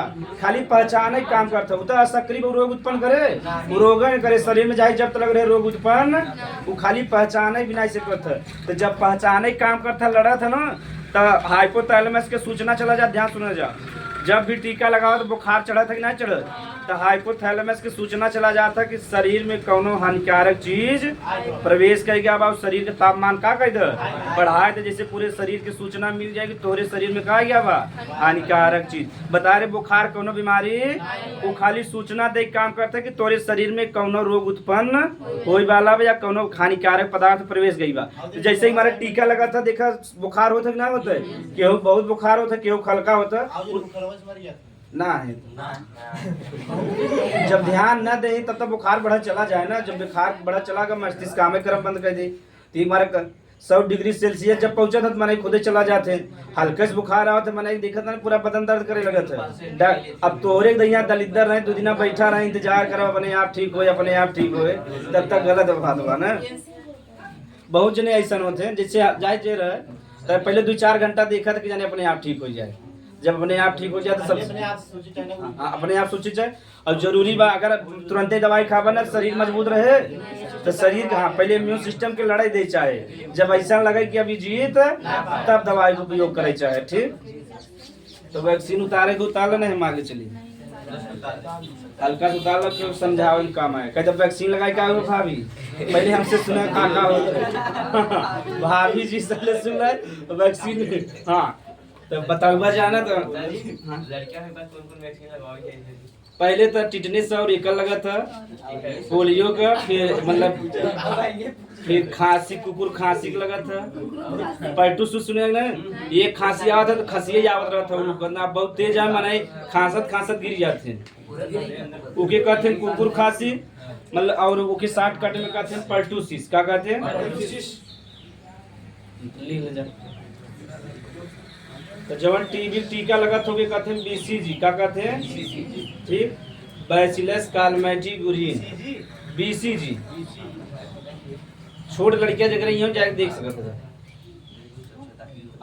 खाली पहचाने काम करता वो तो असक्रिय रोग उत्पन्न करे रोग करे शरीर में जाए जब तक लग रहे रोग उत्पन्न वो खाली पहचाने बिना ऐसे करता तो जब पहचाने काम करता लड़ा था ना तो हाइपोथैलेमस के सूचना चला जा ध्यान सुना जा जब भी टीका लगाओ तो बुखार चढ़ा था कि नहीं चढ़ा तो हाइपोथैलेमस की सूचना चला जाता कि शरीर में कोनो हानिकारक चीज प्रवेश कर गया बा शरीर के तापमान का कर दे बढ़ाए तो जैसे पूरे शरीर की सूचना मिल जाएगी तोरे शरीर में का गया बा हानिकारक चीज बता रहे बुखार कोनो बीमारी वो खाली सूचना दे काम करता कि तोरे शरीर में कोनो रोग उत्पन्न होए वाला बा या कोनो हानिकारक पदार्थ प्रवेश गई बा तो जैसे ही हमारा टीका लगा था देखा बुखार होता कि ना होता केहू बहुत बुखार होता केहू हल्का होता ना है जब ध्यान न दे तब तक बुखार बढ़ा चला जाए ना जब बुखार बढ़ा चला गया मस्तिष्क काम करम बंद कर दे तो हमारे 100 डिग्री सेल्सियस जब पहुंचा था तो मैंने खुदे चला जाते हल्के से बुखार आओ तो मैंने देखा था पूरा बदन दर्द करे लगा था अब तो और एक दैया दलिदर रहे 2 दिन बैठा रहे इंतजार करो अपने आप ठीक हो अपने आप ठीक हो तब तक गलत बात हुआ ना बहुत जने ऐसा होते हैं जैसे जाए रहे तो पहले 2-4 घंटा देखा था कि जाने अपने आप ठीक हो जाए जब अपने आप ठीक हो जाए तो सब अपने आप सोचे जाए और जरूरी बा अगर तुरंत दवाई खावा ना शरीर मजबूत रहे तो शरीर हाँ पहले इम्यून सिस्टम के लड़ाई दे चाहे जब ऐसा लगे कि अभी जीत तब दवाई का उपयोग करे चाहे ठीक तो वैक्सीन उतारे को उतार नहीं हम आगे चलिए हल्का से उतार लो क्यों समझाओ इन काम है कहते वैक्सीन लगाई का हो भाभी पहले हमसे सुना का हो भाभी जी से सुन रहे वैक्सीन हाँ तो बताऊंगा जाना तो लड़कियों में बस कौन-कौन वैक्सीन लगवाओगे? पहले तो टिटनेस और एकल लगा था पोलियो का फिर मतलब फिर खांसी कुकुर खांसी का लगा था पैटूस सुने ना ये खांसी आवत है तो खसिए आवत रहा था उनको ना बहुत तेज है मने खांसत खांसत गिर जाते हैं ओके कहते हैं कुकुर खांसी मतलब और ओके 60 कट में कहते हैं पर्टूसिस क्या कहते हैं तो जवन टीबी टीका लगा तो कहते हैं बीसीजी क्या कहते हैं ठीक बैसिलस कालमेटिगुरिन बीसीजी छोट लड़कियां जगह यूं जाके देख सकते हैं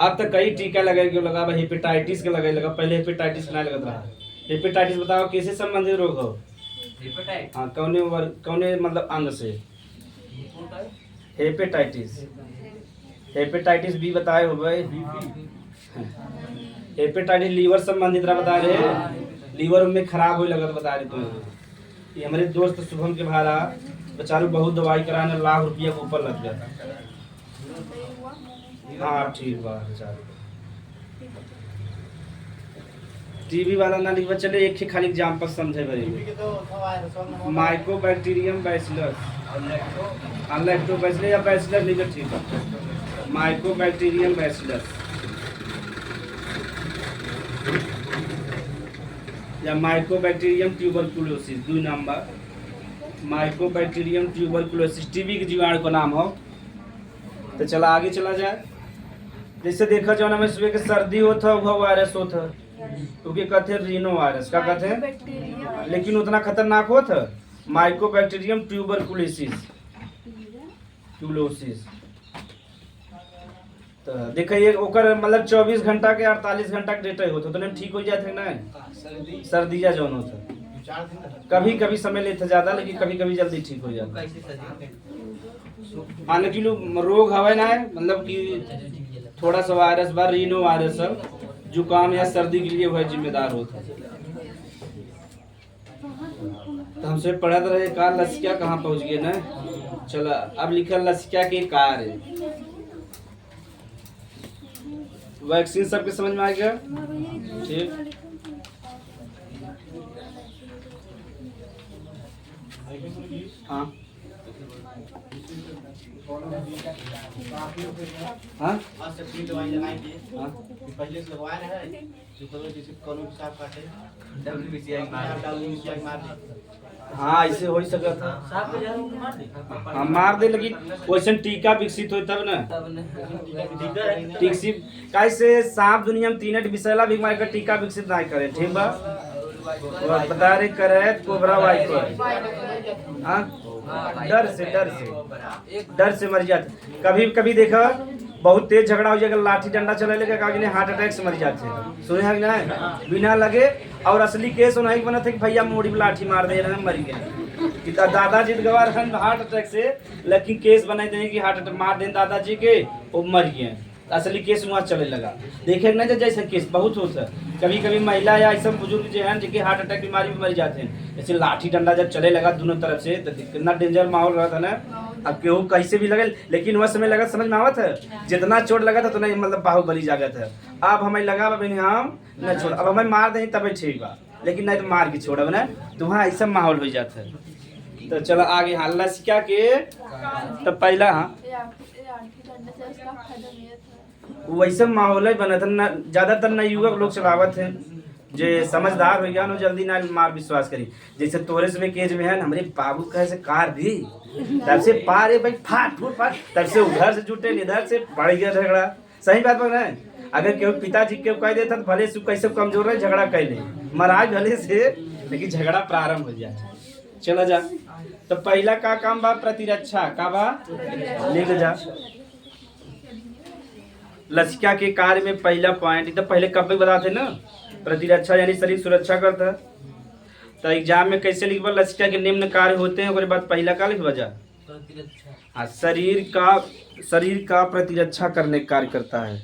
अब तक कई टीका लगा क्यों लगा हेपेटाइटिस के लगा पहले हेपेटाइटिस ना लगत रहा हेपेटाइटिस बताओ कैसे संबंधित रोग हो हेपेटाइटिस हाँ कौने मतलब अंग से हेपेटाइटिस बी बताए हो भाई हेपेटाइटिस लीवर संबंधित रहा बता रहे लीवर में खराब होने लगा बता रहे तुम ये हमारे दोस्त शुभम के भारा बेचारू बहुत दवाई कराने लाख रुपया के ऊपर लग गया हाँ ठीक बा बेचारू टीबी वाला ना लिखवा चले एक ही खाली एग्जांपल समझे भाई माइकोबैक्टीरियम बैसिलस लैक्टोबैसिलस या बैसिलस लिखो ठीक है माइकोबैक्टीरियम बैसिलस या माइकोबैक्टीरियम ट्यूबरकुलोसिस दो नंबर माइकोबैक्टीरियम ट्यूबरकुलोसिस टीबी के जीवाणु का नाम हो तो चला आगे चला जाए जैसे देखा जाओ ना में सुबह के सर्दी होता है वह वायरस होता है क्योंकि कहते हैं रीनो वायरस क्या कहते हैं लेकिन उतना खतरनाक होता है माइकोबैक्टीरियम ट्यूबरकुलोसिस तो देखिए ओकर मतलब 24 घंटा के 48 घंटा के डेटा होता तो ठीक हो जाते ना सर्दिया जौन होता कभी कभी समय लेते ज्यादा लेकिन कभी कभी जल्दी ठीक हो जाता माने कि रोग हवे ना मतलब कि थोड़ा सा वायरस बार रीनो वायरस जुकाम या सर्दी के लिए वह जिम्मेदार होता है तो हमसे पढ़ा रहे का लसिका कहाँ पहुंच गए ना चला अब लिखा लसिका के कार्य वैक्सीन सबके समझ में आ गया ठीक हाँ हाँ दवाई लगाएंगे पहले से लगवाए हैं जो करो जैसे कोनो हिसाब काटे WBCI मार हाँ ऐसे हो ही सकता था हाँ मार दे लेकिन वैसे टीका विकसित हो तब ना विकसित कैसे सांप दुनिया में 3 विषैला बीमारी का टीका विकसित नहीं करे ठीक बा बता रहे करे कोबरा वाइपर हाँ डर से मर जाते कभी कभी देखा बहुत तेज झगड़ा हो जाएगा लाठी डंडा चला लेगा कागज हार्ट अटैक से मर जाते हैं सुने हैं ना बिना लगे और असली केस होना ही बना था कि भैया मोड़ी में लाठी मार दे रहे मर गए दादाजी गवार हार्ट अटैक से लेकिन केस बना देने की हार्ट अटैक मार दें दादाजी के वो मर गए असली केस वहाँ चले लगा देखे ना जैसे केस बहुत होता है कभी कभी महिला या ऐसा बुजुर्ग जो है जिनके हार्ट अटैक बीमारी में मर जाते हैं जैसे लाठी डंडा जब चले लगा दोनों तरफ से तो कितना डेंजर माहौल रहा था ना अब केहू कैसे भी लगे लेकिन वह समय लगा समझ में आवत है जितना चोट लगा था उतना मतलब बाहुबली जागत है अब हमें लगा हम न छोड़ अब हमें मार दें तब ठीक बा लेकिन नहीं तो मार के छोड़ ना तो वहाँ ऐसा माहौल हो जाता है तो चलो आगे हाँ लसिका के तो पहला हाँ वैसे माहौल ही बना था ज्यादातर नए युवक लोग चलावत हैं जो समझदार हो गया ना जल्दी ना मार विश्वास करी जैसे तोरे से केज में है हमारे बाबू कैसे कार दी तब से पारे भाई फाट तब से उधर से जुटे इधर से बढ़ गया झगड़ा सही बात बोल रहे हैं अगर केहू पिताजी के कह देता तो भले से कैसे कमजोर रहे झगड़ा कर ले महाराज भले से लेकिन झगड़ा प्रारंभ हो जाए चला जा तो पहला का काम बा प्रतिरक्षा का बा लिख जा लसिका के कार्य में पहला पॉइंट तो पहले कब बताते ना प्रतिरक्षा यानी शरीर सुरक्षा करता तो एग्जाम में कैसे लिखबा लसिका के निम्न कार्य होते हैं और बाद पहला का लिखबा जा हाँ शरीर का प्रतिरक्षा करने का कार्य करता है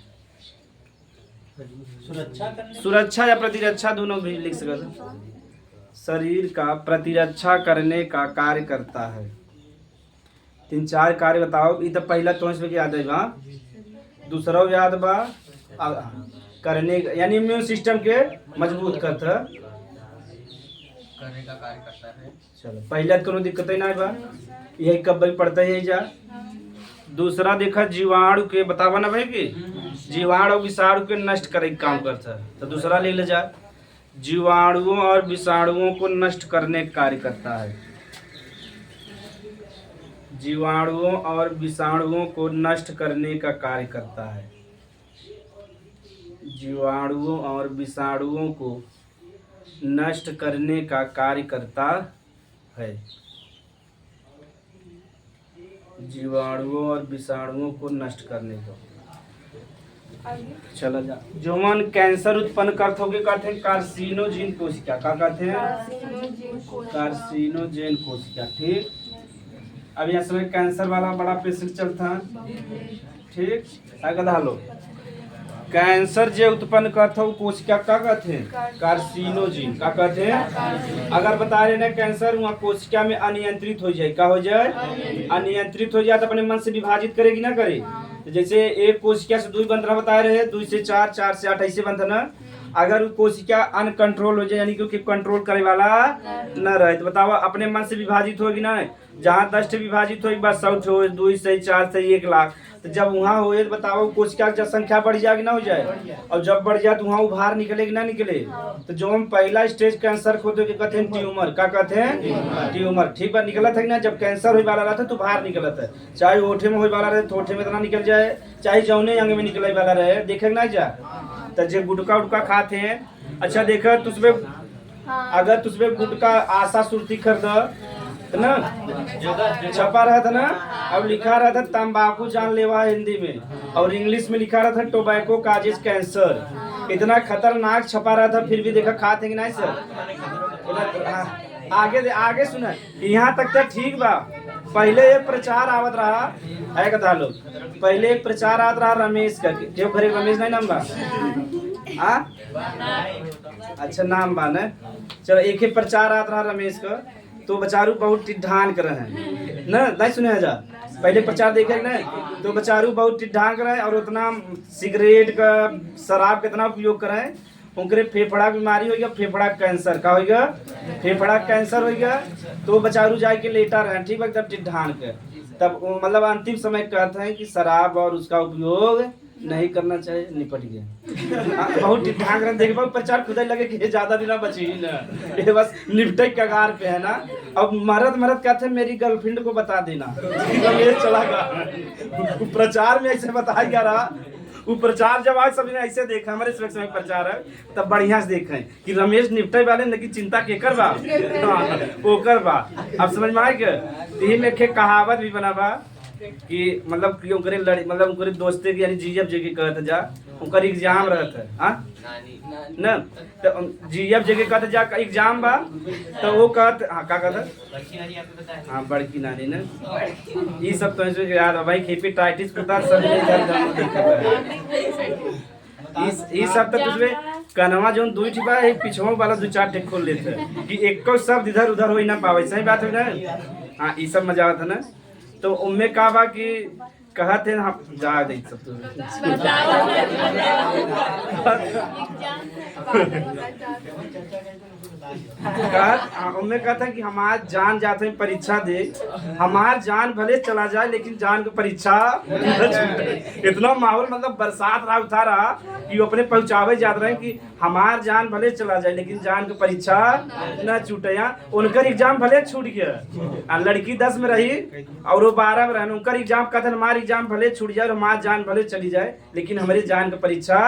सुरक्षा या प्रतिरक्षा दोनों भी लिख सकते शरीर का प्रतिरक्षा करने का कार्य करता है। 3-4 कार्य बताओ। ये तो पहला तो इसमें याद है बा, दूसरा याद बा करने यानी इम्यून सिस्टम के मजबूत करता करने का कार्य करता है। चलो पहला तो कोनो दिक्कत ही ना बा, यही कब भी पढ़ता ही जा। दूसरा देखा जीवाणु के बतावा ना भाई कि जीवाणु और विषाणु के नष्ट करे के काम करता है। तो दूसरा ले ले जा, जीवाणुओं और विषाणुओं को नष्ट करने का कार्य करता है। जीवाणुओं और विषाणुओं को नष्ट करने का कार्य करता है। जीवाणुओं और विषाणुओं को नष्ट करने का कार्य करता है। जीवाणुओं और विषाणुओं को नष्ट करने का। चला जा। जोमन कैंसर उत्पन्न करते होगे कहते हैं कार्सिनोजेन कोशिका। क्या कहते हैं? कार्सिनोजेन कोशिका। ठीक। अब यहाँ समय कैंसर वाला बड़ा पेशेंट चलता है। ठीक। गधा लो कैंसर जो उत्पन्न करता है कोशिका क्या कहते हैं? कार्सिनोजेन। क्या कहते हैं? अगर बता रहे ना कैंसर वहाँ कोशिका में अनियंत्रित हो जाए, क्या हो जाए? अनियंत्रित हो जाए तो अपने मन से विभाजित करेगी ना करे। तो जैसे एक कोशिका से 2 बन रहा बता रहे हैं, 2 से 4, 4 से 8 ऐसे बनता ना। अगर कोशिका अनकंट्रोल हो जाए यानी कि कंट्रोल करे वाला न रहे तो बताओ अपने मन से विभाजित होगी ना। जहाँ 10 विभाजित होगी बस 100 हो, 2 से 4 से 1 लाख। तो जब वहाँ हो तो बताओ कोशिका की संख्या बढ़ जाएगी ना हो जाए। और जब बढ़ जाए तो वहाँ उभार निकलेगी ना निकले। तो जो हम पहला स्टेज कैंसर को तो कहते हैं ट्यूमर। क्या कहते हैं? ट्यूमर। ठीक है निकला था ना। जब कैंसर हो वाला रहता तो बाहर निकला था, चाहे ओठे में हो वाला रहे तो ओठे में इतना निकल जाए, चाहे जौने अंग में निकले वाला रहे देखे ना जा। तो जो गुटका उटका खाते हैं, अच्छा देखा तुझमें अगर तुझमें गुटका आशा सुर्ती खरीद ना छपा रहा था ना, अब लिखा रहा था तंबाकू जानलेवा हिंदी में, और इंग्लिश में लिखा रहा था टोबैको काजेज कैंसर। इतना खतरनाक छपा रहा था फिर भी देखा खाते कि नहीं सर। आगे आगे सुना यहाँ तक तो ठीक बा। पहले एक प्रचार आवत रहा है कथा लोग, पहले एक प्रचार आवत रहा रमेश का। क्यों घरे रमेश नहीं नाम बा? अच्छा नाम बा न। चलो एक ही प्रचार आवत रहा रमेश का, तो बेचारू बहुत टिड्ढान कर रहे हैं ना, नहीं सुने जा। पहले प्रचार देखे ना तो बेचारू बहुत टिड्ढान कर रहे हैं और उतना सिगरेट का शराब कितना उपयोग कर रहे हैं। उनके फेफड़ा बीमारी हो गया, फेफड़ा कैंसर का हो गया, फेफड़ा कैंसर हो गया। तो बेचारू जाके लेटा रहे ठीक है तब टिड्ढान के। तब मतलब अंतिम समय कहते हैं कि शराब और उसका उपयोग नहीं करना चाहिए। निपट गया बहुत टिड्ढान कर देख प्रचार खुद लगे कि ज्यादा दिन बची ही ना, ये बस निपटे कगार पे है ना। अब मरद कहते हैं मेरी गर्लफ्रेंड को बता देना ये चला गया। प्रचार में ऐसे बताया गया रहा। वो प्रचार जब आज सभी ने ऐसे देखा हमारे सुरक्षा में प्रचार है तब बढ़िया से देखें कि रमेश निपटे वाले न की चिंता के कर बा वो कर बा। अब समझ में आए क्या? यही में एक कहावत भी बना बा कि मतलब कि उनके लड़ी मतलब उनके दोस्ते की यानी जीएफ जी की कहते जा उनका एग्जाम रहता है। हाँ ना तो जीएफ जी के कहते जा एग्जाम बा तो वो कहते हाँ क्या कहते हाँ बड़की नानी ना। ये सब तो ऐसे याद है भाई हेपेटाइटिस पता सब ये सब तो तुझे कनवा जो 2 ठिपा है पिछवा वाला 2-4 ठे खोल लेते हैं कि एक को शब्द इधर उधर हो ही ना पावे। सही बात है ना। हाँ ये सब मजा आता ना। तो उनमें कहा बा कि कहते हैं हम जा दे सब तो उनमें कहता है कि हमार जान जाते हैं परीक्षा दे, हमार जान भले चला जाए लेकिन जान को परीक्षा न छूटे। इतना माहौल मतलब बरसात रहा उठा रहा कि वो अपने पहुंचावे जाते रहे कि हमार जान भले चला जाए लेकिन जान को परीक्षा न छूटे। यहाँ उनका एग्जाम भले छूट गया, लड़की 10 में रही और वो 12 में रहे। उनका एग्जाम कहते हमारे एग्जाम भले छूट जाए और हमारी जान भले चली जाए लेकिन हमारी जान की परीक्षा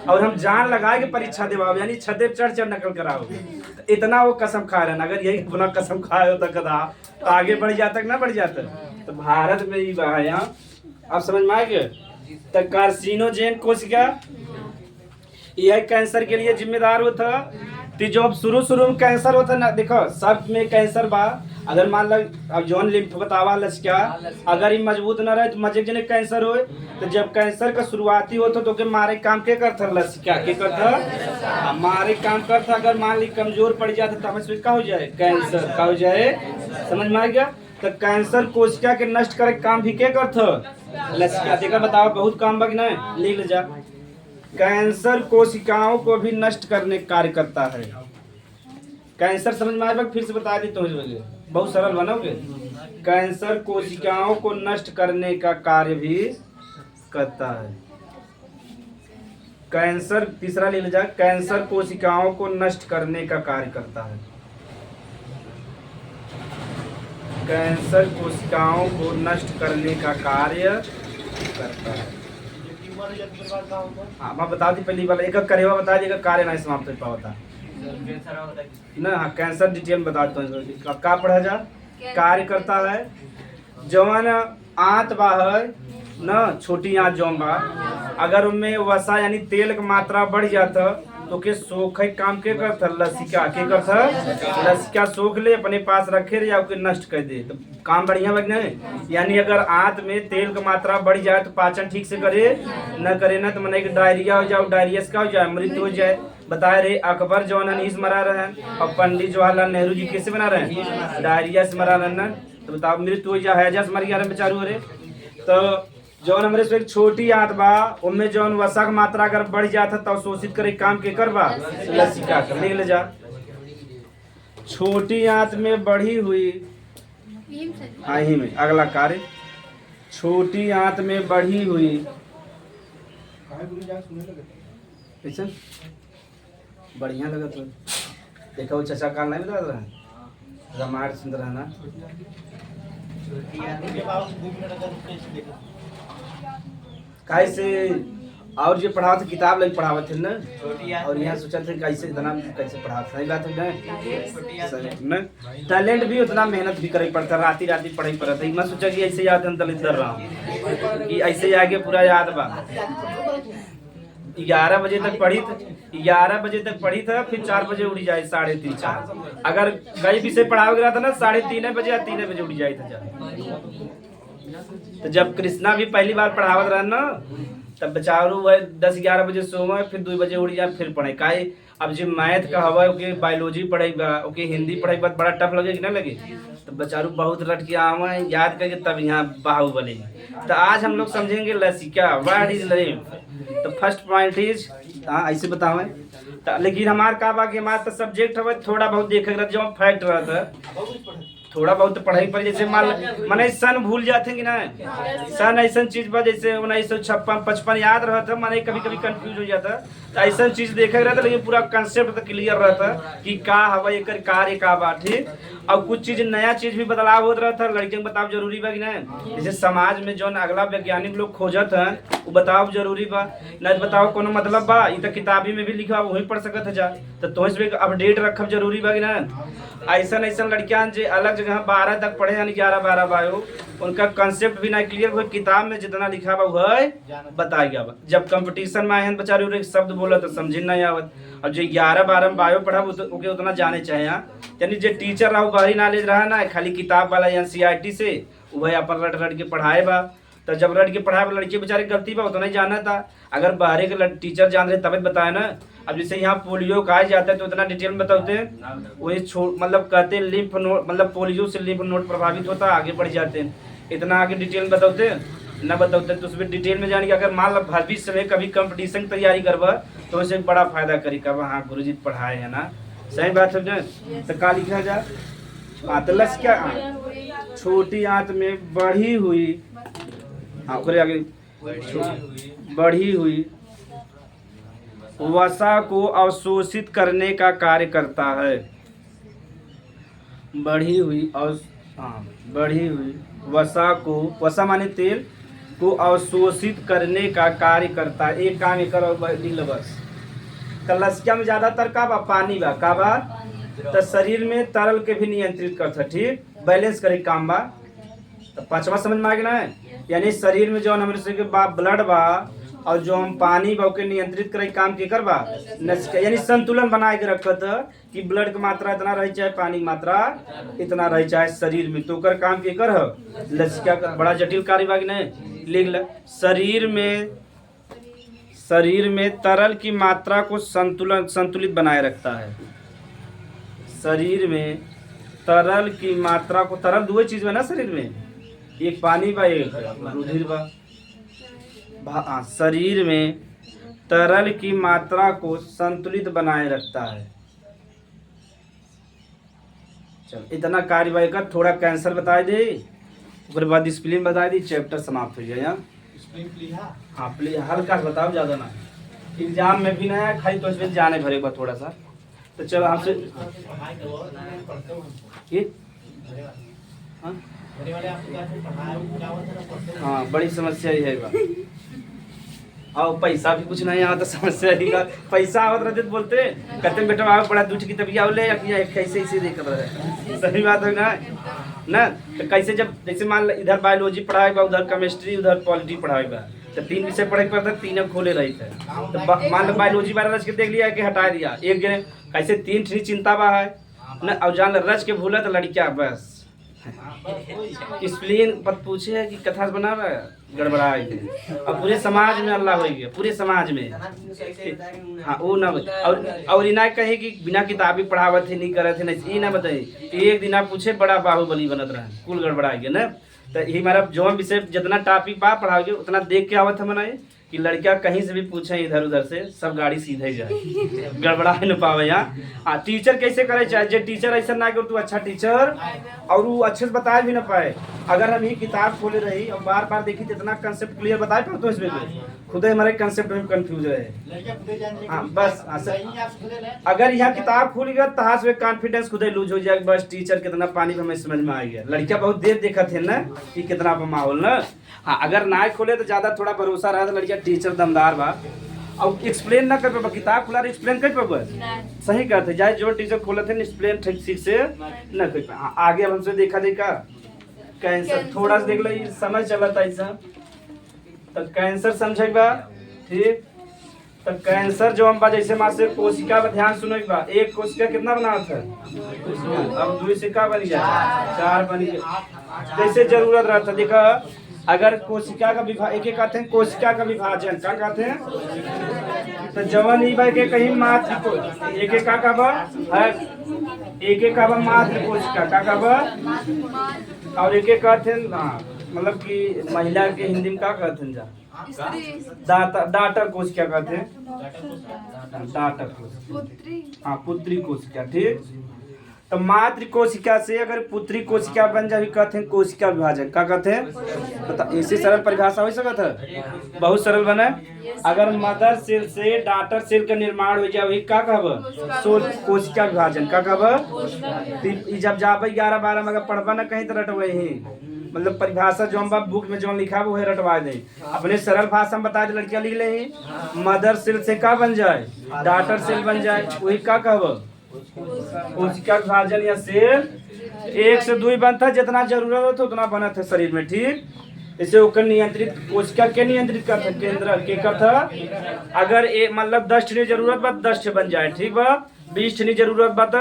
और हम जान लगाए के परीक्षा देवाओ यानी छते चढ़ नकल कराओ। इतना वो कसम खा रहे हैं। अगर यही अपना कसम खाए होता कदा तो आगे बढ़ जाता ना बढ़ जाता। तो भारत में ही यहाँ आप समझ में आए तो कार्सिनोजेन कोशिका यह कैंसर के लिए जिम्मेदार होता। तो जो शुरू में कैंसर होता ना देखो सब में कैंसर बा अगर मान लो अब जौन लिम्फ बतावा लसिका अगर ये मजबूत न रहे तो मजे जने कैंसर होए तो जब कैंसर का शुरुआती हो तो के मारे काम के करता लसिका के करता मारे काम करता अगर मान ली कमजोर पड़ जाता तो हमें का हो जाए कैंसर का हो जाए समझ में आ गया। तो कैंसर कोशिका के नष्ट करे काम भी के करता लसिका देखा बताओ बहुत काम बग ना लिख ले जा। कैंसर कोशिकाओं को भी नष्ट करने का कार्य करता है। कैंसर समझ में आएगा फिर से बता दी तो बहुत सरल बनोगे। कैंसर कोशिकाओं को नष्ट करने का कार्य भी करता है। कैंसर तीसरा ले जा कैंसर कोशिकाओं को नष्ट करने का कार्य करता है। कैंसर कोशिकाओं को नष्ट करने का कार्य करता है। हाँ मैं बता दी पहली बार एक करेवा बता दी कार्य नहीं समाप्त हो पाता ना। हाँ कैंसर डिटेल में बता देता हूँ का पढ़ा जा कार्य करता है। जवन आंत बा है न छोटी आंत जौन बा अगर उनमें वसा यानी तेल की मात्रा बढ़ जाता तो के सोखे काम के करता लसिका के करता लसिका सोख ले अपने पास रखे या उके नष्ट कर दे तो काम बढ़िया बने। यानी अगर आंत में तेल की मात्रा बढ़ जाए तो पाचन ठीक से करे न करे ना तो मने डायरिया हो जाए डायरिया का हो जाए मृत्यु हो जाए। बताए रे अकबर जौन अनीस मरा रहे और पंडित जवाहरलाल नेहरू जी कैसे बना रहे हैं डायरिया से मरा रहे ना तो बताओ मृत्यु हो जाए हैजा से मर गया बेचारू रे। तो जौन हमरे से एक छोटी आंत बा उनमें जौन वसा की मात्रा अगर बढ़ जाता तो शोषित करे काम के करबा लसिका कर लिख ले जा। छोटी आंत में बढ़ी हुई ही में अगला कार्य छोटी आंत में बढ़ी हुई बढ़िया लगा तो देखा वो चचा काल नहीं बता रहा है रामायण सुंदर है ना। कैसे और जो पढ़ाओ थे किताब लग पढ़ावे थे ना और यहाँ सोचा थे कैसे इतना कैसे पढ़ाते सही बात है ना। टैलेंट भी उतना मेहनत भी करे पड़ता राती राती पढ़ाई पड़ता है। मैं सोचा कि ऐसे याद दलित कर रहा हूँ कि ऐसे आगे पूरा याद बा। 11 बजे तक पढ़ी 11 बजे तक पढ़ी था फिर 4 बजे उड़ी जाए 3:30 4 अगर कई विषय पढ़ाओगे रहा था ना 3:30 बजे या 3 बजे उड़ी जाए था। तो जब कृष्णा भी पहली बार पढ़ावत रहा ना तब बेचारू वह 10-11 बजे सोवे फिर 2 बजे उड़ जाए फिर पढ़े काहे अब जो मैथ का हवा ओके बायोलॉजी पढ़ेगा ओके हिंदी पढ़ेगा बड़ा टफ लगे कि ना लगे तो बेचारू बहुत रट के आवे याद करके तब यहाँ बाहुबली। तो आज हम लोग समझेंगे लसिका व्हाट इज लिम्फ। तो फर्स्ट पॉइंट इज हाँ ऐसे बतावे लेकिन हमार का बा के हमार तो सब्जेक्ट हवे थोड़ा बहुत देखे जो फैक्ट रहता थोड़ा बहुत पढ़ाई पर जैसे माने सन भूल जाते कि ना सन ऐसा चीज पर जैसे 1956-55 याद रहता माने कभी कभी कंफ्यूज हो जाता तो ऐसा चीज देखे रहता लेकिन पूरा कंसेप्ट तो क्लियर रहता कि का हवा एक कार्य का बा ठीक। और कुछ चीज नया चीज भी बदलाव होता रहता लड़के बताओ जरूरी बा कि ना जैसे समाज में जो अगला वैज्ञानिक लोग खोजत है वो बताओ जरूरी बा न बताओ कोनो मतलब बा ये तो किताबी में भी लिखा वही पढ़ सकत है जा तो तुम्हें अपडेट रखब जरूरी बा कि ना। ऐसा ऐसा लड़कियां जो अलग जगह 12 तक पढ़े यानी 11-12 बायो उनका कंसेप्ट भी ना क्लियर हुआ किताब में जितना लिखा बा है बताया गया बा। जब कंपटीशन में आए हैं बेचारे शब्द बोला तो समझ नहीं आवत और जो 11-12 में बायो पढ़ा ओके उतना जाने चाहिए। यानी जो टीचर रहा बाहरी नॉलेज रहा ना खाली किताब वाला NCERT से वह अपन रट रट के पढ़ाए बा। तो जब रट के पढ़ाए लड़के बेचारे गलती बा उतना ही जाना था अगर बाहरी के टीचर जान रहे तब बताए ना। अब जैसे यहाँ पोलियो कहा जाता है तो उतना डिटेल में बताते हैं वही मतलब कहते हैं लिम्फ नोड मतलब पोलियो से लिम्फ नोड प्रभावित होता है आगे बढ़ जाते हैं इतना आगे डिटेल में बताते हैं न बताते तो उसमें डिटेल में जाने कि अगर मान लो भविष्य में कभी कंपटीशन की तैयारी करवा तो उसे बड़ा फायदा करी कब हाँ गुरुजी पढ़ाए है ना सही बात है तो का लिखा जा आतलस क्या छोटी आंत में बढ़ी हुई आगे बढ़ी हुई वसा को अवशोषित करने का कार्य करता है। बढ़ी हुई वसा को वसा माने तेल को अवशोषित करने का कार्य करता है। एक काम करो बस लसिका में ज्यादातर का बा पानी बा का बा तो शरीर में तरल के भी नियंत्रित करता ठीक बैलेंस करे काम बा। तो 5वां समझ में आ गया ना यानी शरीर में जो हमारे से ब्लड बा और जो हम पानी बा के नियंत्रित करे काम के करबा नसिका, यानी संतुलन बनाए के रखत कि ब्लड की मात्रा इतना रही चाहे पानी की मात्रा इतना रही चाहे शरीर में, तो कर काम के कर लसिका का बड़ा जटिल कार्य बा कि नहीं। लिख ल, शरीर में तरल की मात्रा को संतुलित बनाए रखता है। शरीर में तरल की मात्रा को, तरल दो चीज में ना शरीर में, एक पानी बा एक रुधिर बा। शरीर में तरल की मात्रा को संतुलित बनाए रखता है। चल इतना कार्य का, थोड़ा कैंसर बता दे, उसके बाद स्प्लीन बता दी, चैप्टर समाप्त हो जाए। हाँ प्लीज हल्का से बताओ, ज्यादा ना, एग्जाम में भी ना है खाली, तो इसमें जाने भरे बा थोड़ा सा। तो चलो हमसे हाँ बड़ी समस्या ही है बा। और पैसा भी कुछ नहीं आता, समस्या ही का पैसा आवत रहते तो बोलते कहते बेटा आओ बड़ा दूठ की तभी आओ ले, कैसे इसे देख रहे। सही बात है ना। तो कैसे जब जैसे मान इधर बायोलॉजी पढ़ाए बा, उधर केमिस्ट्री, उधर पॉलिटी पढ़ाए बा, तो 3 विषय पढ़े पड़ता, तीनों खोले रही थे। तो मान लो बायोलॉजी बारे रच के देख लिया कि हटा दिया एक जने, कैसे 3 ठनी चिंता बा है न, और जान रच के भूला तो लड़कियां बस स्प्लीन पत पूछे है कि कथा बना रहा है गड़बड़ाए थे। और पूरे समाज में अल्लाह हो गया, पूरे समाज में। हाँ वो ना, और इना कहे कि बिना किताबी पढ़ावत थे नहीं करत थे, नहीं ना बताइए। एक दिन आप पूछे बड़ा बाहुबली बनत रहा, कुल गड़बड़ा गया ना। तो यही हमारा जो विषय जितना टॉपिक पा पढ़ाओगे उतना देख के आवत है मनाए कि लड़कियां कहीं से भी पूछे इधर उधर से, सब गाड़ी सीधे जाए, गड़बड़ा न पावे। यहाँ टीचर कैसे करे चाहे, जो टीचर ऐसा ना कि तू अच्छा टीचर और वो अच्छे से बताए भी ना पाए। अगर हम ही किताब खोले रही और बार बार देखी तो इतना कंसेप्ट क्लियर बताए पर, तो इसमें खुद हमारे कंसेप्ट में कंफ्यूज रहे। हाँ बस अगर यहाँ किताब खुल गया तो से कॉन्फिडेंस खुद ही लूज हो जाएगा, बस टीचर कितना पानी हमें समझ में आ गया। लड़कियां बहुत देर देखा थे ना कि कितना माहौल ना। हाँ अगर ना खोले तो ज्यादा थोड़ा भरोसा रहा तो लड़कियां टीचर दमदार बा, और एक्सप्लेन ना कर पाबा, किताब खुला एक्सप्लेन कर पाबा। सही कहते जाए, जो टीचर खोले थे एक्सप्लेन ठीक से न कर पाए। आगे अब हमसे देखा कैंसर थोड़ा सा देख लो, समझ चला था ऐसा। तो कैंसर समझे बा ठीक। तो कैंसर जो हम जैसे मां से कोशिका पर ध्यान सुनो बा, एक कोशिका कितना बना था, अब 2 से का बन गया 4 बन गया। जैसे जरूरत रहता देखा, अगर कोशिका का विभाजन, एक कहते हैं कोशिका का विभाजन, क्या कहते हैं, तो जवन ही भाई के कहीं मात्र को एक का कब है, एक कब मात्र कोशिका का कब, और एक कहते हैं मतलब कि महिला के हिंदी में क्या कहते हैं जा डाटर कोशिका कहते हैं, डाटर कोशिका, हाँ पुत्री कोशिका ठीक। तो मातृ कोशिका से अगर पुत्री कोशिका बन जाए कहते हैं कोशिका विभाजन, क्या कहते हैं बता। ऐसी सरल परिभाषा हो सकता है, बहुत सरल बना। अगर मदर सेल से डाटर सेल का निर्माण हो जाए वही क्या कहब, कोशिका विभाजन क्या कहब। जब जाबे 11-12 में अगर पढ़बा ना कहीं तो रटवे ही, मतलब परिभाषा जो हम बुक में जो लिखा वो है रटवा दे। अपने सरल भाषा में बता दे, लड़कियां लिख ले ही मदर सेल से क्या बन जाए, डाटर सेल बन जाए, वही क्या कहब कोशिका विभाजन। या सेल 1 से 2 बनता, जितना जरूरत हो उतना बना था शरीर में ठीक। इसे ओकर नियंत्रित कोशिका के नियंत्रित करता, केंद्र के करता। अगर मतलब 10 ठनी जरूरत बा 10 ठे बन जाए ठीक बा, 20 ठनी जरूरत बा तो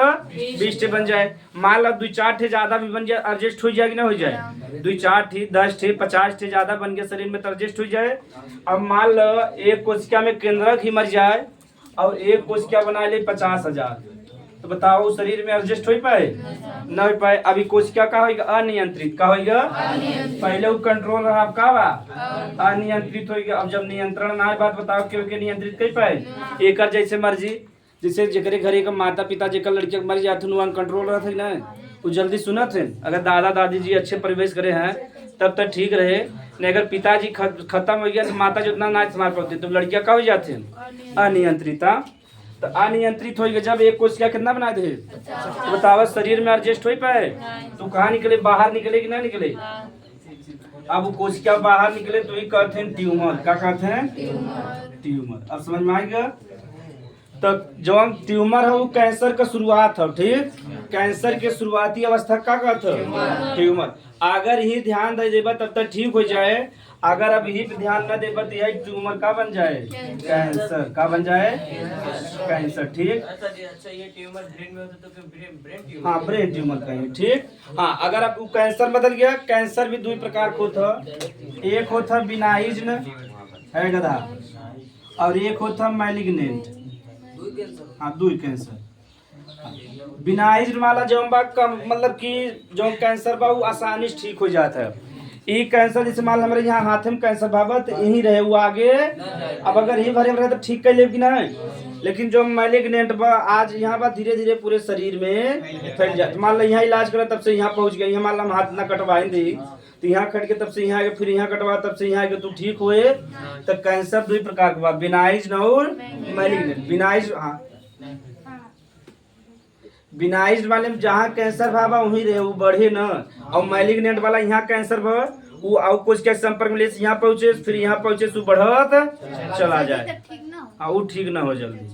20 ठे बन जाए। मान लो 2-4 ठे ज्यादा भी बन जाए, एडजस्ट हो जाएगी ना, हो जाए 2-4 ठे 10 ठे 50 ठे ज्यादा बन गया शरीर में तो एडजस्ट हो जाए। अब मान लो एक कोशिका में केंद्रक ही मर जाए और एक कोशिका बना ले 50,000, तो बताओ शरीर में एडजस्ट हो पाए न हो पाए। अभी कोशिका का होगा अनियंत्रित, का होगा पहले वो कंट्रोल रहा, अब का बा अनियंत्रित होगा। अब जब नियंत्रण ना है बात बताओ क्यों के नियंत्रित कर पाए। एक जैसे मर्जी, जैसे जेकरे घरे का माता पिता जेकर लड़किया मर जाते हैं कंट्रोल रहा था ना, वो जल्दी सुना थे। अगर दादा दादी जी अच्छे परिवेश करे हैं तब तक ठीक रहे, नहीं अगर पिताजी खत्म हो गया तो माता जी उतना ना संभाल पाती, तो लड़कियां का हो जाते हैं अनियंत्रिता। तो अनियंत्रित हो गया जब एक कोशिका कितना बना दे, तो बताओ शरीर में एडजस्ट हो पाए, तो कहाँ निकले, बाहर निकले कि ना निकले। अब वो कोशिका बाहर निकले तो ही कहते हैं ट्यूमर, क्या कहते हैं ट्यूमर। अब समझ में आएगा। तो जो ट्यूमर है वो कैंसर का शुरुआत है ठीक, कैंसर के शुरुआती अवस्था का कहते हैं ट्यूमर। अगर ही ध्यान दे देबा तब तक ठीक हो जाए, अगर अब ही पे ध्यान न दे तो यही ट्यूमर का बन जाए, कैंसर का बन जाए, कैंसर। ठीक, अच्छा ये ट्यूमर ब्रेन में होता तो फिर ब्रेन ट्यूमर। हाँ ब्रेन ट्यूमर कहेंगे। ठीक, हाँ अगर अब वो कैंसर बदल गया, कैंसर भी दो प्रकार को था, एक होता बिनाइज्न है गधा, और एक होता मैलिग्नेंट। हाँ दो कैंसर। बिनाइज्न वाला जो मतलब कि जो कैंसर बा वो आसानी से ठीक हो जाता है। ई कैंसर जैसे मान हमारे यहाँ हाथ में कैंसर बाबा तो यही रहे वो आगे, अब अगर ही भरे रहे तो ठीक कर ले कि नहीं, लेकिन जो मैलिग्नेंट बा आज यहाँ बा धीरे धीरे पूरे शरीर में फैल जाए। मान लो यहाँ इलाज करा तब से यहाँ पहुँच गए, यहाँ मान लो हम हाथ ना कटवाएं दी तो यहाँ कट के तब से यहाँ आगे, फिर यहाँ कटवा तब से यहाँ आगे, तू ठीक हुए। तो कैंसर दो प्रकार के बा, बिनाइज्न और मैलिग्नेंट। बिनाइज्न, हाँ बिनाइज्न वाले में जहाँ कैंसर भावा वहीं रहे वो बढ़े न, और मैलिग्नेंट वाला यहाँ कैंसर भा वो और कुछ के संपर्क में ले यहाँ पहुँचे, फिर यहाँ पहुँचे तो बढ़त चला जाए, हाँ वो ठीक ना हो जल्दी।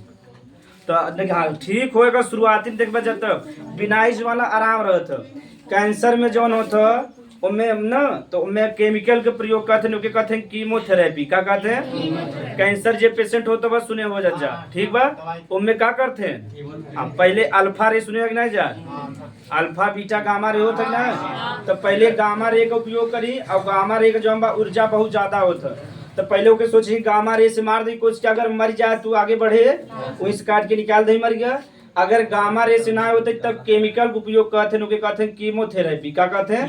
तो देखिए हाँ ठीक होएगा शुरुआती में देखा जाता, बिनाइज्न वाला आराम रहता। कैंसर में जौन होता उनमें न तो उनमें केमिकल के प्रयोग करते हैं, कहते हैं कीमोथेरेपी। क्या कहते हैं? कैंसर जो पेशेंट होता बस सुने हो जा, ठीक बा। उनमें क्या करते हैं, अब पहले अल्फा रे सुने कि नहीं जा, अल्फा बीटा गामा रे होता है ना, तो पहले गामा रे का उपयोग करी, और गामा रे का जो ऊर्जा बहुत ज्यादा होता, तो पहले ओके सोची गामा रे से मार दी कुछ क्या, अगर मर जाए तो आगे बढ़े, वहीं से काट के निकाल दे मर गया। अगर गामा रे से ना होते तब केमिकल का उपयोग करते हैं, कहते हैं कीमोथेरेपी। क्या कहते हैं?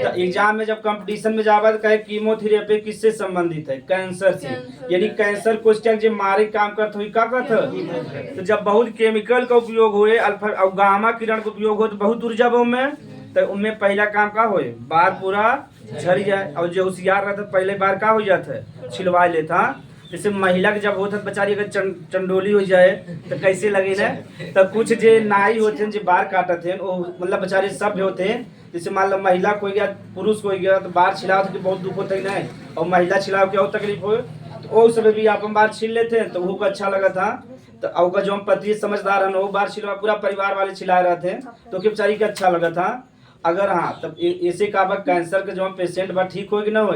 तो एग्जाम में जब कंपटीशन में जावा तो कहे कीमोथेरेपी किससे संबंधित है, कैंसर से, यानी कैंसर को जो मारे काम करते हुए क्या कहते। तो जब बहुत केमिकल का उपयोग हुए, अल्फा और गामा किरण का उपयोग हो तो बहुत ऊर्जा में, तो उनमें पहला काम का हो बार पूरा झड़ जाए, और जो होशियार रहता पहले बार का हो जाता है छिलवा लेता। जैसे महिला के जब होता बेचारी अगर चंडोली हो जाए तो कैसे लगे ना, तो कुछ जे नाई होते हैं जो बार काटते हैं वो मतलब बेचारे सभ्य होते हैं। जैसे मान लो महिला कोई गया पुरुष कोई गया तो बार छिलाओ तो बहुत दुख होता है ना, और महिला छिलाओ क्या तकलीफ हो, तो वो सब भी आप बार छील लेते हैं तो वो को अच्छा लगा था। तो अवका जो हम पति समझदार है वो बार छिलवा पूरा परिवार वाले छिलाए रहते हैं तो बेचारी का अच्छा लगा था। अगर हाँ तब ऐसे का कैंसर के जो पेशेंट बा ठीक हो कि ना हो,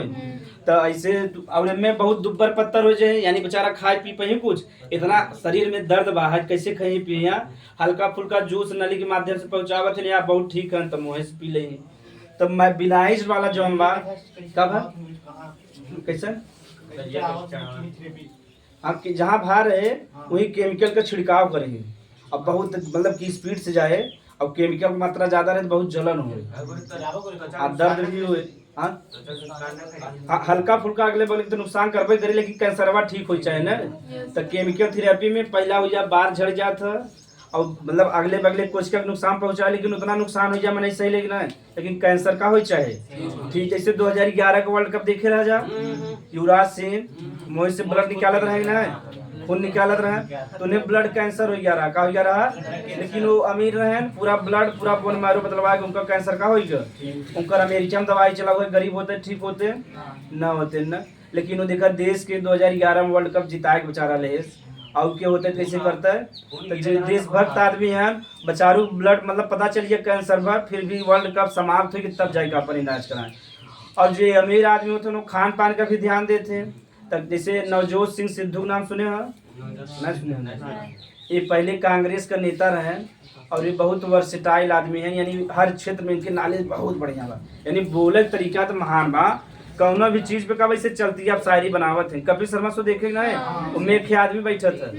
तो ऐसे और में बहुत दुब्बर पत्थर हो जाए, यानी बेचारा खाए पी पे कुछ इतना शरीर में दर्द बाहर कैसे कहीं पिए, हल्का फुल्का जूस नली के माध्यम से पहुंचावत है, बहुत ठीक है तो मुँह से पी ले। तब मैं बिनाइज्न वाला जो हम बा कब है कैसे आपकी जहाँ भार है वही केमिकल का छिड़काव करेंगे, अब बहुत मतलब की स्पीड से जाए, और केमिकल की मात्रा ज्यादा रहे तो बहुत जलन हो, दर्द भी हुए। हल्का फुल्का अगले बगले तो नुकसान करबे करे, लेकिन कैंसरवा ठीक हो चाहे ना। तो केमिकल थेरेपी में पहला हो जा बार झड़ जाता, और मतलब अगले बगले कुछ का नुकसान पहुंचा, लेकिन उतना नुकसान हो जाए मैं नहीं सही लेकिन है, लेकिन कैंसर का हो चाहे ठीक। जैसे 2011 का वर्ल्ड कप देखे रह जा, युवराज सिंह मुंह से ब्लड निकालत रहे ना, खून निकालत रहे तो उन्हें ब्लड कैंसर हो गया रहा, का हो गया रहा, लेकिन वो अमीर रहे पूरा ब्लड पूरा बोन मारो बतलवा के उनका कैंसर का हो गया। उनका अमेरिका में दवाई चला हुआ, गरीब होते ठीक होते न होते न, लेकिन वो देखा देश के 2011 में वर्ल्ड कप जिताए बेचारा लेस, और क्या होता है कैसे करता है, तो जो देशभक्त आदमी है बेचारू ब्लड मतलब पता चलिए कैंसर भर, फिर भी वर्ल्ड कप समाप्त हो तब जाएगा अपन इलाज कराएं। और जो अमीर आदमी होते हैं वो खान पान का भी ध्यान देते हैं। तब जैसे नवजोत सिंह सिद्धू नाम सुने हैं ना, सुने ये पहले कांग्रेस का नेता रहे, और ये बहुत वर्सेटाइल आदमी है, यानी हर क्षेत्र में इनके नॉलेज बहुत बढ़िया बा, यानी बोले तरीका तो महान बा, कौनो भी चीज पे का वैसे चलती है। आप शायरी बनावत है, कपिल शर्मा सो देखे ना है, उनमें एक आदमी बैठा था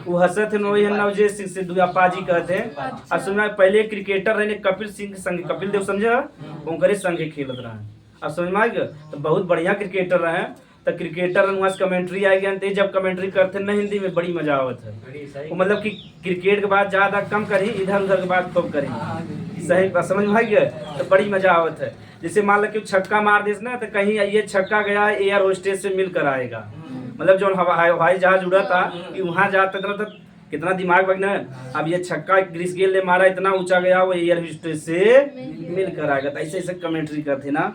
वो हंसत है, वही नवजोत सिंह सिद्धू अपा जी कहते हैं। और सुना पहले क्रिकेटर रहे कपिल सिंह के संग, कपिल देव समझे उनके संगे खेलत रहे, अब समझ में आ गया, तो बहुत बढ़िया क्रिकेटर रहे। तो क्रिकेटर वहाँ से कमेंट्री आ गया, जब कमेंट्री करते ना हिंदी में बड़ी मजा आवत है, वो मतलब कि क्रिकेट के बाद ज्यादा कम करी, इधर उधर के बाद कम करी, सही समझ में आ गया, तो बड़ी मजा आवत है। जैसे मान लो कि छक्का मार देस ना तो कहीं ये छक्का गया एयर होस्टेस से मिलकर आएगा, मतलब जो हवाई जहाज उड़ा था कि वहाँ जाता था तो कितना दिमाग बगना है, अब ये छक्का ग्रीस गेल ने मारा इतना ऊंचा गया वो एयर होस्टेस से मिलकर आएगा। तो ऐसे ऐसे कमेंट्री करते ना,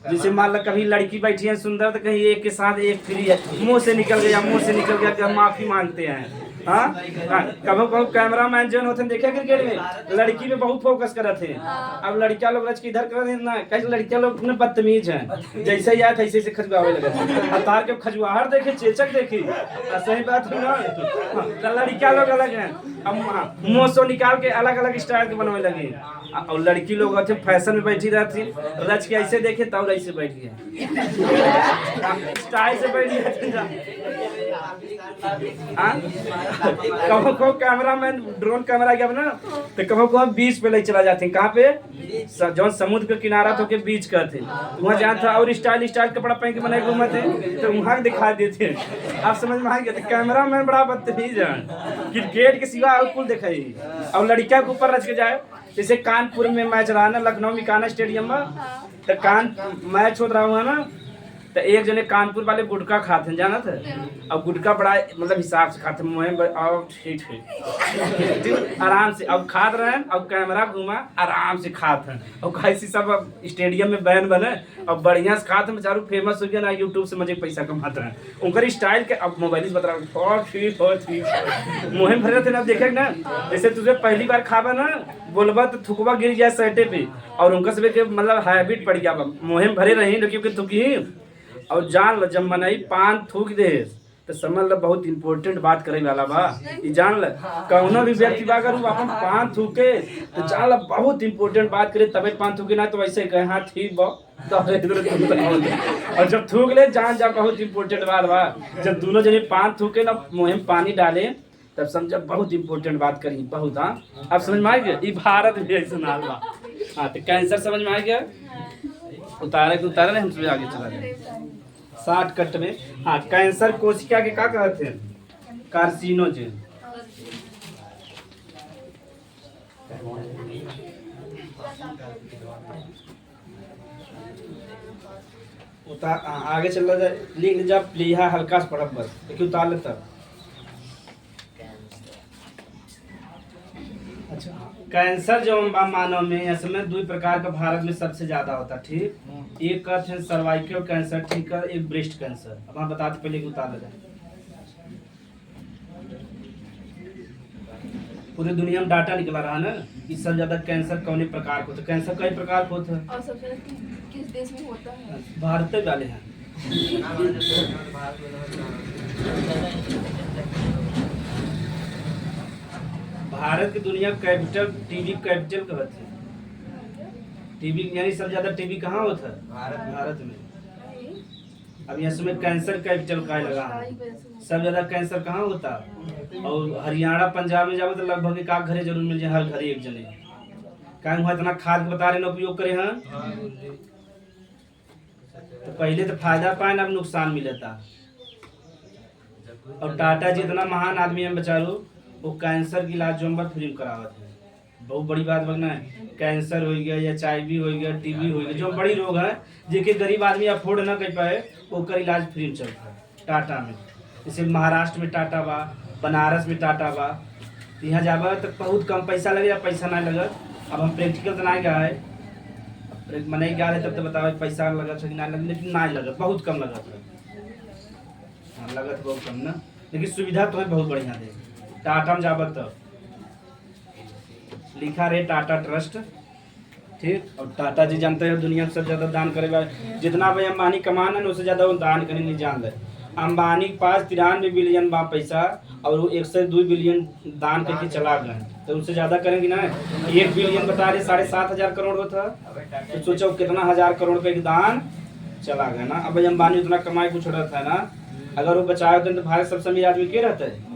जैसे मान लो कभी लड़की बैठी है सुंदर तो कहीं एक के साथ एक फ्री है, मुंह से निकल गया कि हम माफी मांगते हैं, हाँ कभी कभी कैमरामैन जो होते देखे क्रिकेट में लड़की पे बहुत फोकस करते हैं। अब लड़किया लोग रच के इधर कर ना, कैसे लड़किया लोग न बदतमीज हैं, जैसे ही आए तैसे ही खजुआवे लगे। तार के खजुआहट देखे, चेचक देखी, सही बात है ना। लड़किया लोग अलग हैं, अब मुँह निकाल के अलग अलग स्टाइल के बनवे लगे। और लड़की लोग अच्छे फैशन में बैठी रहती, रच के ऐसे देखे तब ऐसे बैठी है, स्टाइल से बैठी है। कहो कहो कैमरामैन ड्रोन कैमरा गया ना, तो कहो कहो बीच पे ले चला जाते हैं। कहाँ पे? जो समुद्र के किनारा तो के बीच का थे, वहाँ जहाँ था और स्टाइल कपड़ा पहन के बनाए घूमे थे, तो वहाँ दिखा देते। आप समझ में आ गया? तो कैमरामैन बड़ा बदतमीज है, क्रिकेट के सिवा और कुल दिखाई। और लड़किया के ऊपर रच के जाए, जैसे कानपुर में मैच रहा ना, लखनऊ में काना स्टेडियम में, तो मैच हो रहा हुआ ना, तो एक जने कानपुर वाले गुटखा खाते हैं, जाना था। अब गुटखा बड़ा मतलब हिसाब से खाते हैं, और ठीक है आराम से अब खाते रहे। अब कैमरा घुमा, आराम से खाते हैं। और कैसी सब स्टेडियम में बैन बने, अब बढ़िया से खाते हैं, बेचारू फेमस हो गया ना, यूट्यूब से मुझे पैसा कमाते हैं। उनका स्टाइल के अब मोबाइल से बता रहा हूँ, ठीक मुहिम भरे थे ना। अब देखे ना, जैसे तुझे पहली बार खावा ना, बोलबा तो थुकवा गिर जाए सटे पे, और उनका सब मतलब हैबिट पड़ गया। मुहिम भरे रही क्योंकि थुकी, और जान ल जब मनई पान थूक दे तो समझ ल बहुत इंपॉर्टेंट बात करे वाला बा। ये जान ल कौनो भी व्यक्ति बा अगर अपन पान थूके तो जान ल बहुत इंपॉर्टेंट बात करे, तबे पान थूके ना तो वैसे कहे हाँ ठीक बा, और जब थूक ले जान जा बहुत इंपॉर्टेंट बात बा। जब दोनों जने पान थूके ना, मुँह में पानी डाले, तब समझ बहुत इंपॉर्टेंट बात करी बहुत। हाँ अब समझ में आ गया? ये भारत में ऐसा नाल बा। हाँ तो कैंसर समझ में आ गया? उतारे नहीं, हम सब आगे चला जाए शॉर्टकट में। हाँ कैंसर कोशिका के क्या कहते हैं? कार्सिनोजेन। आगे चला जाए, लिख जा प्लीहा हल्का से पढ़ब बस, देखिए उतार ले तब। अच्छा कैंसर जो मानव में इसमें दो प्रकार का भारत में सबसे ज्यादा होता है, ठीक। एक कहते हैं सर्वाइकल कैंसर, ठीक है, एक ब्रेस्ट कैंसर। अब हम बताते पहले उतार ले। पूरी दुनिया में डाटा निकला रहा ना कि सबसे ज्यादा कैंसर कौन प्रकार को, तो कैंसर कई प्रकार को होता है और सबसे किस देश में होता है? भारत वाले हैं। भारत की दुनिया कैपिटल टीबी कैपिटल कहते हैं। टीबी यानी सबसे ज्यादा टीबी कहाँ होता है? भारत में। अब इसमें कैंसर कैपिटल का लगा है। सबसे ज्यादा कैंसर कहाँ होता है? और हरियाणा पंजाब में जाओ तो लगभग एक आध घरे जरूर मिल जाए, हर घरे एक जने। क्या वहाँ इतना खाद बता रहे ना उपयोग करे हैं, तो पहले तो फायदा पाए ना, अब नुकसान मिलता। और टाटा जी इतना महान आदमी है बेचारो, वो कैंसर की इलाज जो फ्री में करावत है। बहुत बड़ी बात बनना है। कैंसर हो गया, HIV हो गया, टीबी हो गया, जो बड़ी रोग है जिनके गरीब आदमी अफोर्ड ना कर पाए, ओकर इलाज फ्री में चलता है टाटा में। जैसे महाराष्ट्र में टाटा बा, बनारस में टाटा बा, यहाँ जाबा तो बहुत कम पैसा लगे या पैसा ना लगे। अब हम प्रैक्टिकल तो ना गया है, मने गया है तब तो बताओ पैसा लगा कि ना लगे, लेकिन ना लगा, बहुत कम लगा था। हाँ लगा तो बहुत कम ना, लेकिन सुविधा तो है बहुत बढ़िया दे। टाटा में जाबत तो लिखा रहे टाटा ट्रस्ट, ठीक। और टाटा जी जानते हैं दुनिया में सबसे ज्यादा दान करे वाले, जितना भाई अंबानी कमाना है उससे ज्यादा वो दान करने नहीं जान रहे। अंबानी के पास 93 बिलियन बा पैसा, और वो 102 बिलियन दान करके चला गए, तो उससे ज्यादा करेंगे ना। 1 बिलियन बता रहे 7,500 करोड़ होता, तो सोचो कितना हजार करोड़ का एक दान चला गया ना। अब भाई अंबानी उतना कमाई कुछ रहता है ना, अगर वो बचाए होते तो भारत सबसे अमीर आदमी के रहते हैं?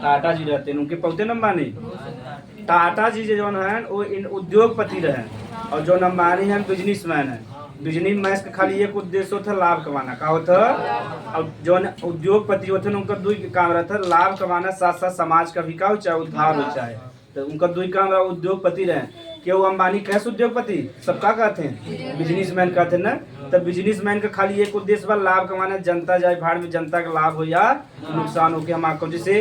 टाटा जी रहते हैं। उनके पौते न अंबानी। टाटा जी जो है वो उद्योगपति रहे, और जो अंबानी है बिजनेसमैन है। बिजनेस का खाली एक उद्देश्य होता है, लाभ कमाना। का होता? और जो उद्योगपति होते हैं उनका दो काम रहता है, लाभ कमाना, साथ साथ समाज का विकास चाहे उद्धार हो चाहे, तो उनका दो काम रहा। उद्योगपति रहे कि वो अंबानी कैसे उद्योगपति सबका कहते हैं, बिजनेसमैन कहते हैं ना। तब बिजनेसमैन का खाली एक उद्देश्य बा, लाभ कमाना, जनता जाए भाड़ में, जनता का लाभ हो या नुकसान हो के हम आपको। जैसे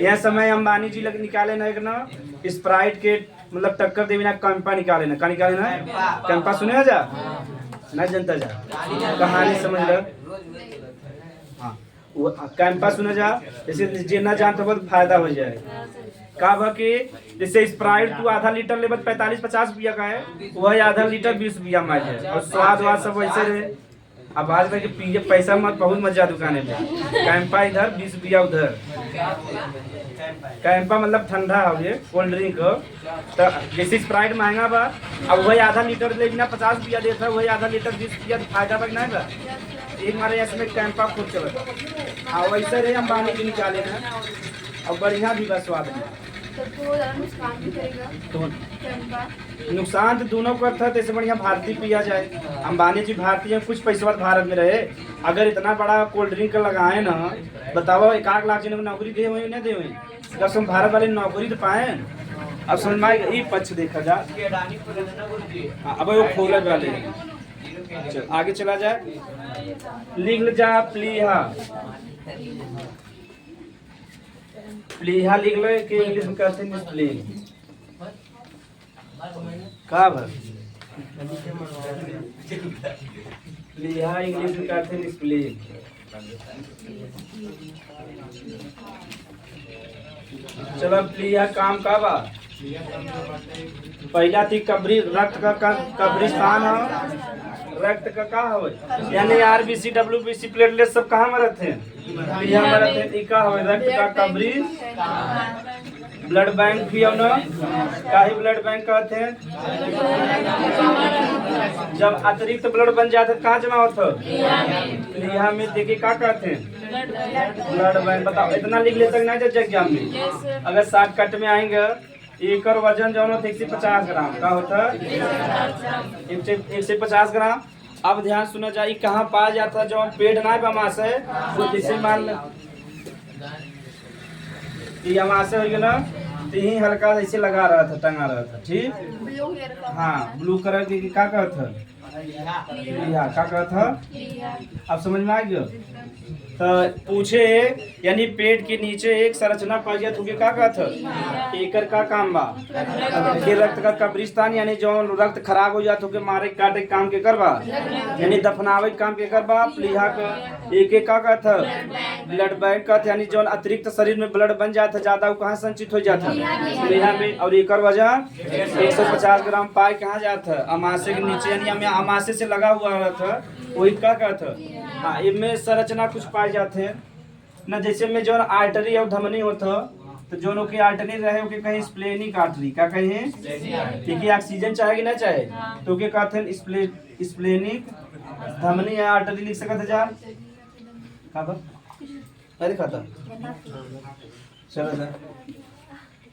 यह समय अंबानी जी लग निकाले ना एक ना स्प्राइट के मतलब टक्कर देवी ना कैंपा निकाले ना, का निकाले ना कैंपा, सुने जा ना जनता जा कहानी समझ लो। हाँ वो कैंपा सुना जा, जैसे जे ना जान तो बहुत फायदा हो जाए। का भा कि जैसे स्प्राइट तू आधा लीटर लेबत 45-50 रुपया का है, वही आधा लीटर 20 रुपया में आ जाए, और स्वाद वाद सब वैसे रहे। अब आज तक पिए पैसा मत, बहुत मजा दुकाने में। कैंपा इधर 20 रुपया उधर। कैंपा मतलब ठंडा हो ये कोल्ड ड्रिंक हो। तो जैसे स्प्राइट महंगा बा, अब वही आधा लीटर ले बिना 50 रुपया देता है, वही आधा लीटर 20 रुपया, फायदा बा नहीं बा। एक हमारे इसमें कैंपा खूब चलता, और वैसे रहे हम पानी भी निकाले ना, और बढ़िया भी बा स्वाद में। तो ज़्यादा नुकसान भी करेगा तो कैंपा। नुकसान तो दोनों को था, तो इससे बढ़िया भारतीय पिया जाए। अंबानी जी भारतीय, कुछ पैसा भारत में रहे। अगर इतना बड़ा कोल्ड ड्रिंक का लगाए ना, बताओ 1 लाख जिन्हें नौकरी दे हुए नहीं दे हुए, जब हम भारत वाले नौकरी तो पाए। अब समझ में आएगा, ये पक्ष देखा जा। हाँ, अब वो खोले वाले चल आगे चला जाए। लिख जा प्लीहा। प्लीहा लिख लो कि इंग्लिश में कहते हैं स्प्लीन। का भर प्लीहा इंग्लिश में कहते हैं स्प्लीन। चलो प्लीहा काम का बा। पहला थी कब्री, रक्त का कब्रिस्तान है। रक्त का हो यानी RBC WBC प्लेटलेट सब कहाँ में रहते हैं? प्लीहा में रहते हैं। का हो रक्त का कब्री, ब्लड बैंक भी हो ना, काहे ब्लड बैंक कहते हैं? जब अतिरिक्त ब्लड बन जाता है कहाँ जमा होता है? प्लीहा में। देखिए क्या कहते हैं? Blood bank. बताओ इतना लिख ले तक नहीं जज एग्जाम में। अगर शॉर्टकट में आएंगे, एक और वजन जो होता है 150 ग्राम का होता है, 150 ग्राम। अब ध्यान सुना जाए, कहाँ पाया जाता है? जो पेट ना अमाशय है, वो जैसे मान ये अमाशय हो गया ना, तो यही हल्का ऐसे लगा रहा था, टंगा रहा था। ठीक, हाँ ब्लू कलर की क्या कहता है? प्लीहा। क्या कहता है? अब समझ में आ गया। तो पूछे यानी पेट के नीचे एक संरचना पाई जाती है, क्या कहता है? एकर का काम बा कि रक्त का कब्रिस्तान, यानी जो रक्त खराब हो जाता है मारे काटे काम के करबा, यानी दफनावे काम के करबा। प्लीहा का एक का कहता है? ब्लड बैंक का, यानी जो अतिरिक्त शरीर में ब्लड बन जाता है ज्यादा, वो कहाँ संचित हो जाता है? प्लीहा में। और एकर वजन 150 ग्राम पाए कहाँ जाता है? अमाशय के नीचे, यानी अमाशय से लगा हुआ रहता, वही क्या कहता है? हाँ, इनमें संरचना कुछ पाए जाते हैं ना, जैसे में जो आर्टरी और धमनी होता, तो जो की आर्टरी रहे ओके कहीं स्प्लेनिक आर्टरी। क्या कहें? देखिए ऑक्सीजन चाहे कि ना चाहे, तो के कहते हैं स्प्लेनिक धमनी या आर्टरी लिख सकते जा। अरे खाता चलो जा।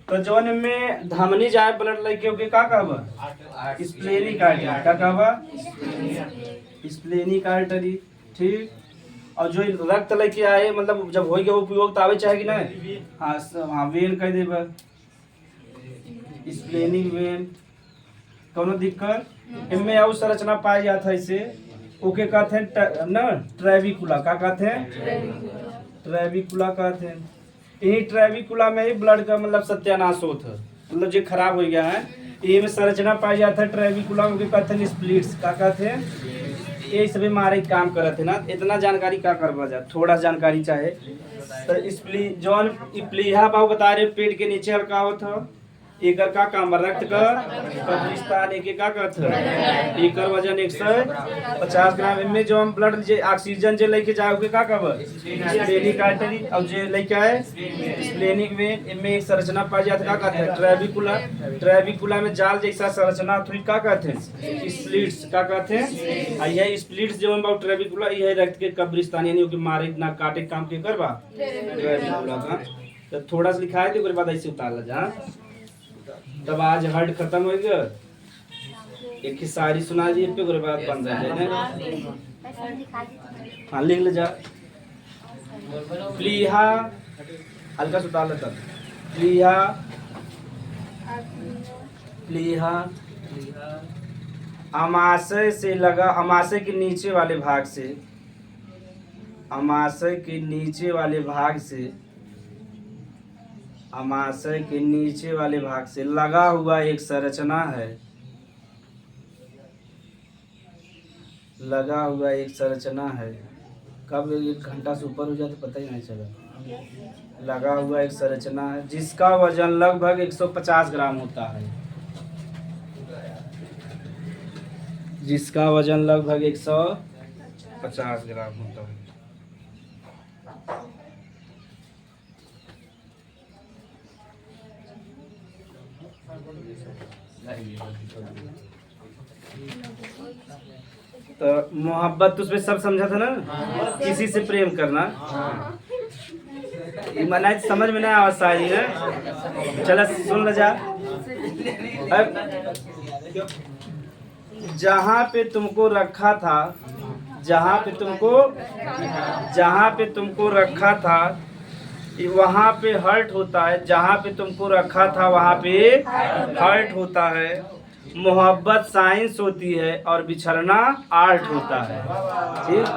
तो जोन में धमनी जाए ब्लड लेके ओके का कहबा? Splenic artery. क्या कहबा? Splenic artery. ठीक, और जो रक्त लेके आए, मतलब जब हो गया उपयोग तो आवे चाहे कि नहीं? हाँ, वेन कह देबा, स्प्लेनिक वेन। कोनो दिक्कत? इनमें और संरचना पाई जाता है इसे, ओके कहते हैं ना ट्रेविकुला। क्या कहते हैं? ट्रेविकुला कहते हैं। यही ट्रेविकुला में ही ब्लड का मतलब सत्यानाश होता है, मतलब जो खराब हो गया है, ये में संरचना पाई जाता है ट्रेविकुला, ओके कहते हैं स्प्लिट्स। क्या कहते हैं? ये सभी हमारे काम करते हैं ना। इतना जानकारी क्या करवा जा, थोड़ा जानकारी चाहे तो जौन प्लीहा बाबू बता रहे पेट के नीचे हल्का होता, एकर का काम? रक्त का कब्रिस्तान। एक का कहता है? एकर वजन 150 ग्राम। इनमें जो हम ब्लड जे ऑक्सीजन जे लेके जाओगे का कहब? Splenic artery. और जे लेके आए स्प्लेनिक वेन। इनमें एक संरचना पाई जाती है, क्या कहते हैं? ट्रेविकुला। ट्रेविकुला में जाल जैसा संरचना थोड़ी क्या कहते हैं? स्प्लिट्स। क्या कहते हैं? यह स्प्लिट्स जो हम ट्रेविकुला, यह रक्त के कब्रिस्तान, यानी मारे ना काटे काम के करबा ट्रेविकुला का। तो थोड़ा सा लिखा है, तो बाद ऐसे उतार जा। तब आज हर्ट खत्म हो गया, एक ही शायरी सुना दी पे, उसके बाद बन जाए ना। हाँ लिख ले जा। प्लीहा हल्का सुधार लेता। प्लीहा, प्लीहा अमाशय से लगा, अमाशय के नीचे वाले भाग से, अमाशय के नीचे वाले भाग से, अमाशय के नीचे वाले भाग से लगा हुआ एक संरचना है, लगा हुआ एक संरचना है। कब 1 घंटा से ऊपर हो जाए तो पता ही नहीं चला। लगा हुआ एक संरचना है जिसका वजन लगभग 150 ग्राम होता है, जिसका वजन लगभग 150 ग्राम होता है। तो मोहब्बत तो उसमें सब समझा था ना, किसी से प्रेम करना। ये मना समझ में नहीं आवा शायरी है। चला सुन ले जा। अब जहाँ पे तुमको रखा था, जहाँ पे तुमको रखा था वहाँ पे हर्ट होता है, जहाँ पे तुमको रखा था वहाँ पे हर्ट होता है। मोहब्बत साइंस होती है और बिछड़ना आर्ट होता है। ठीक।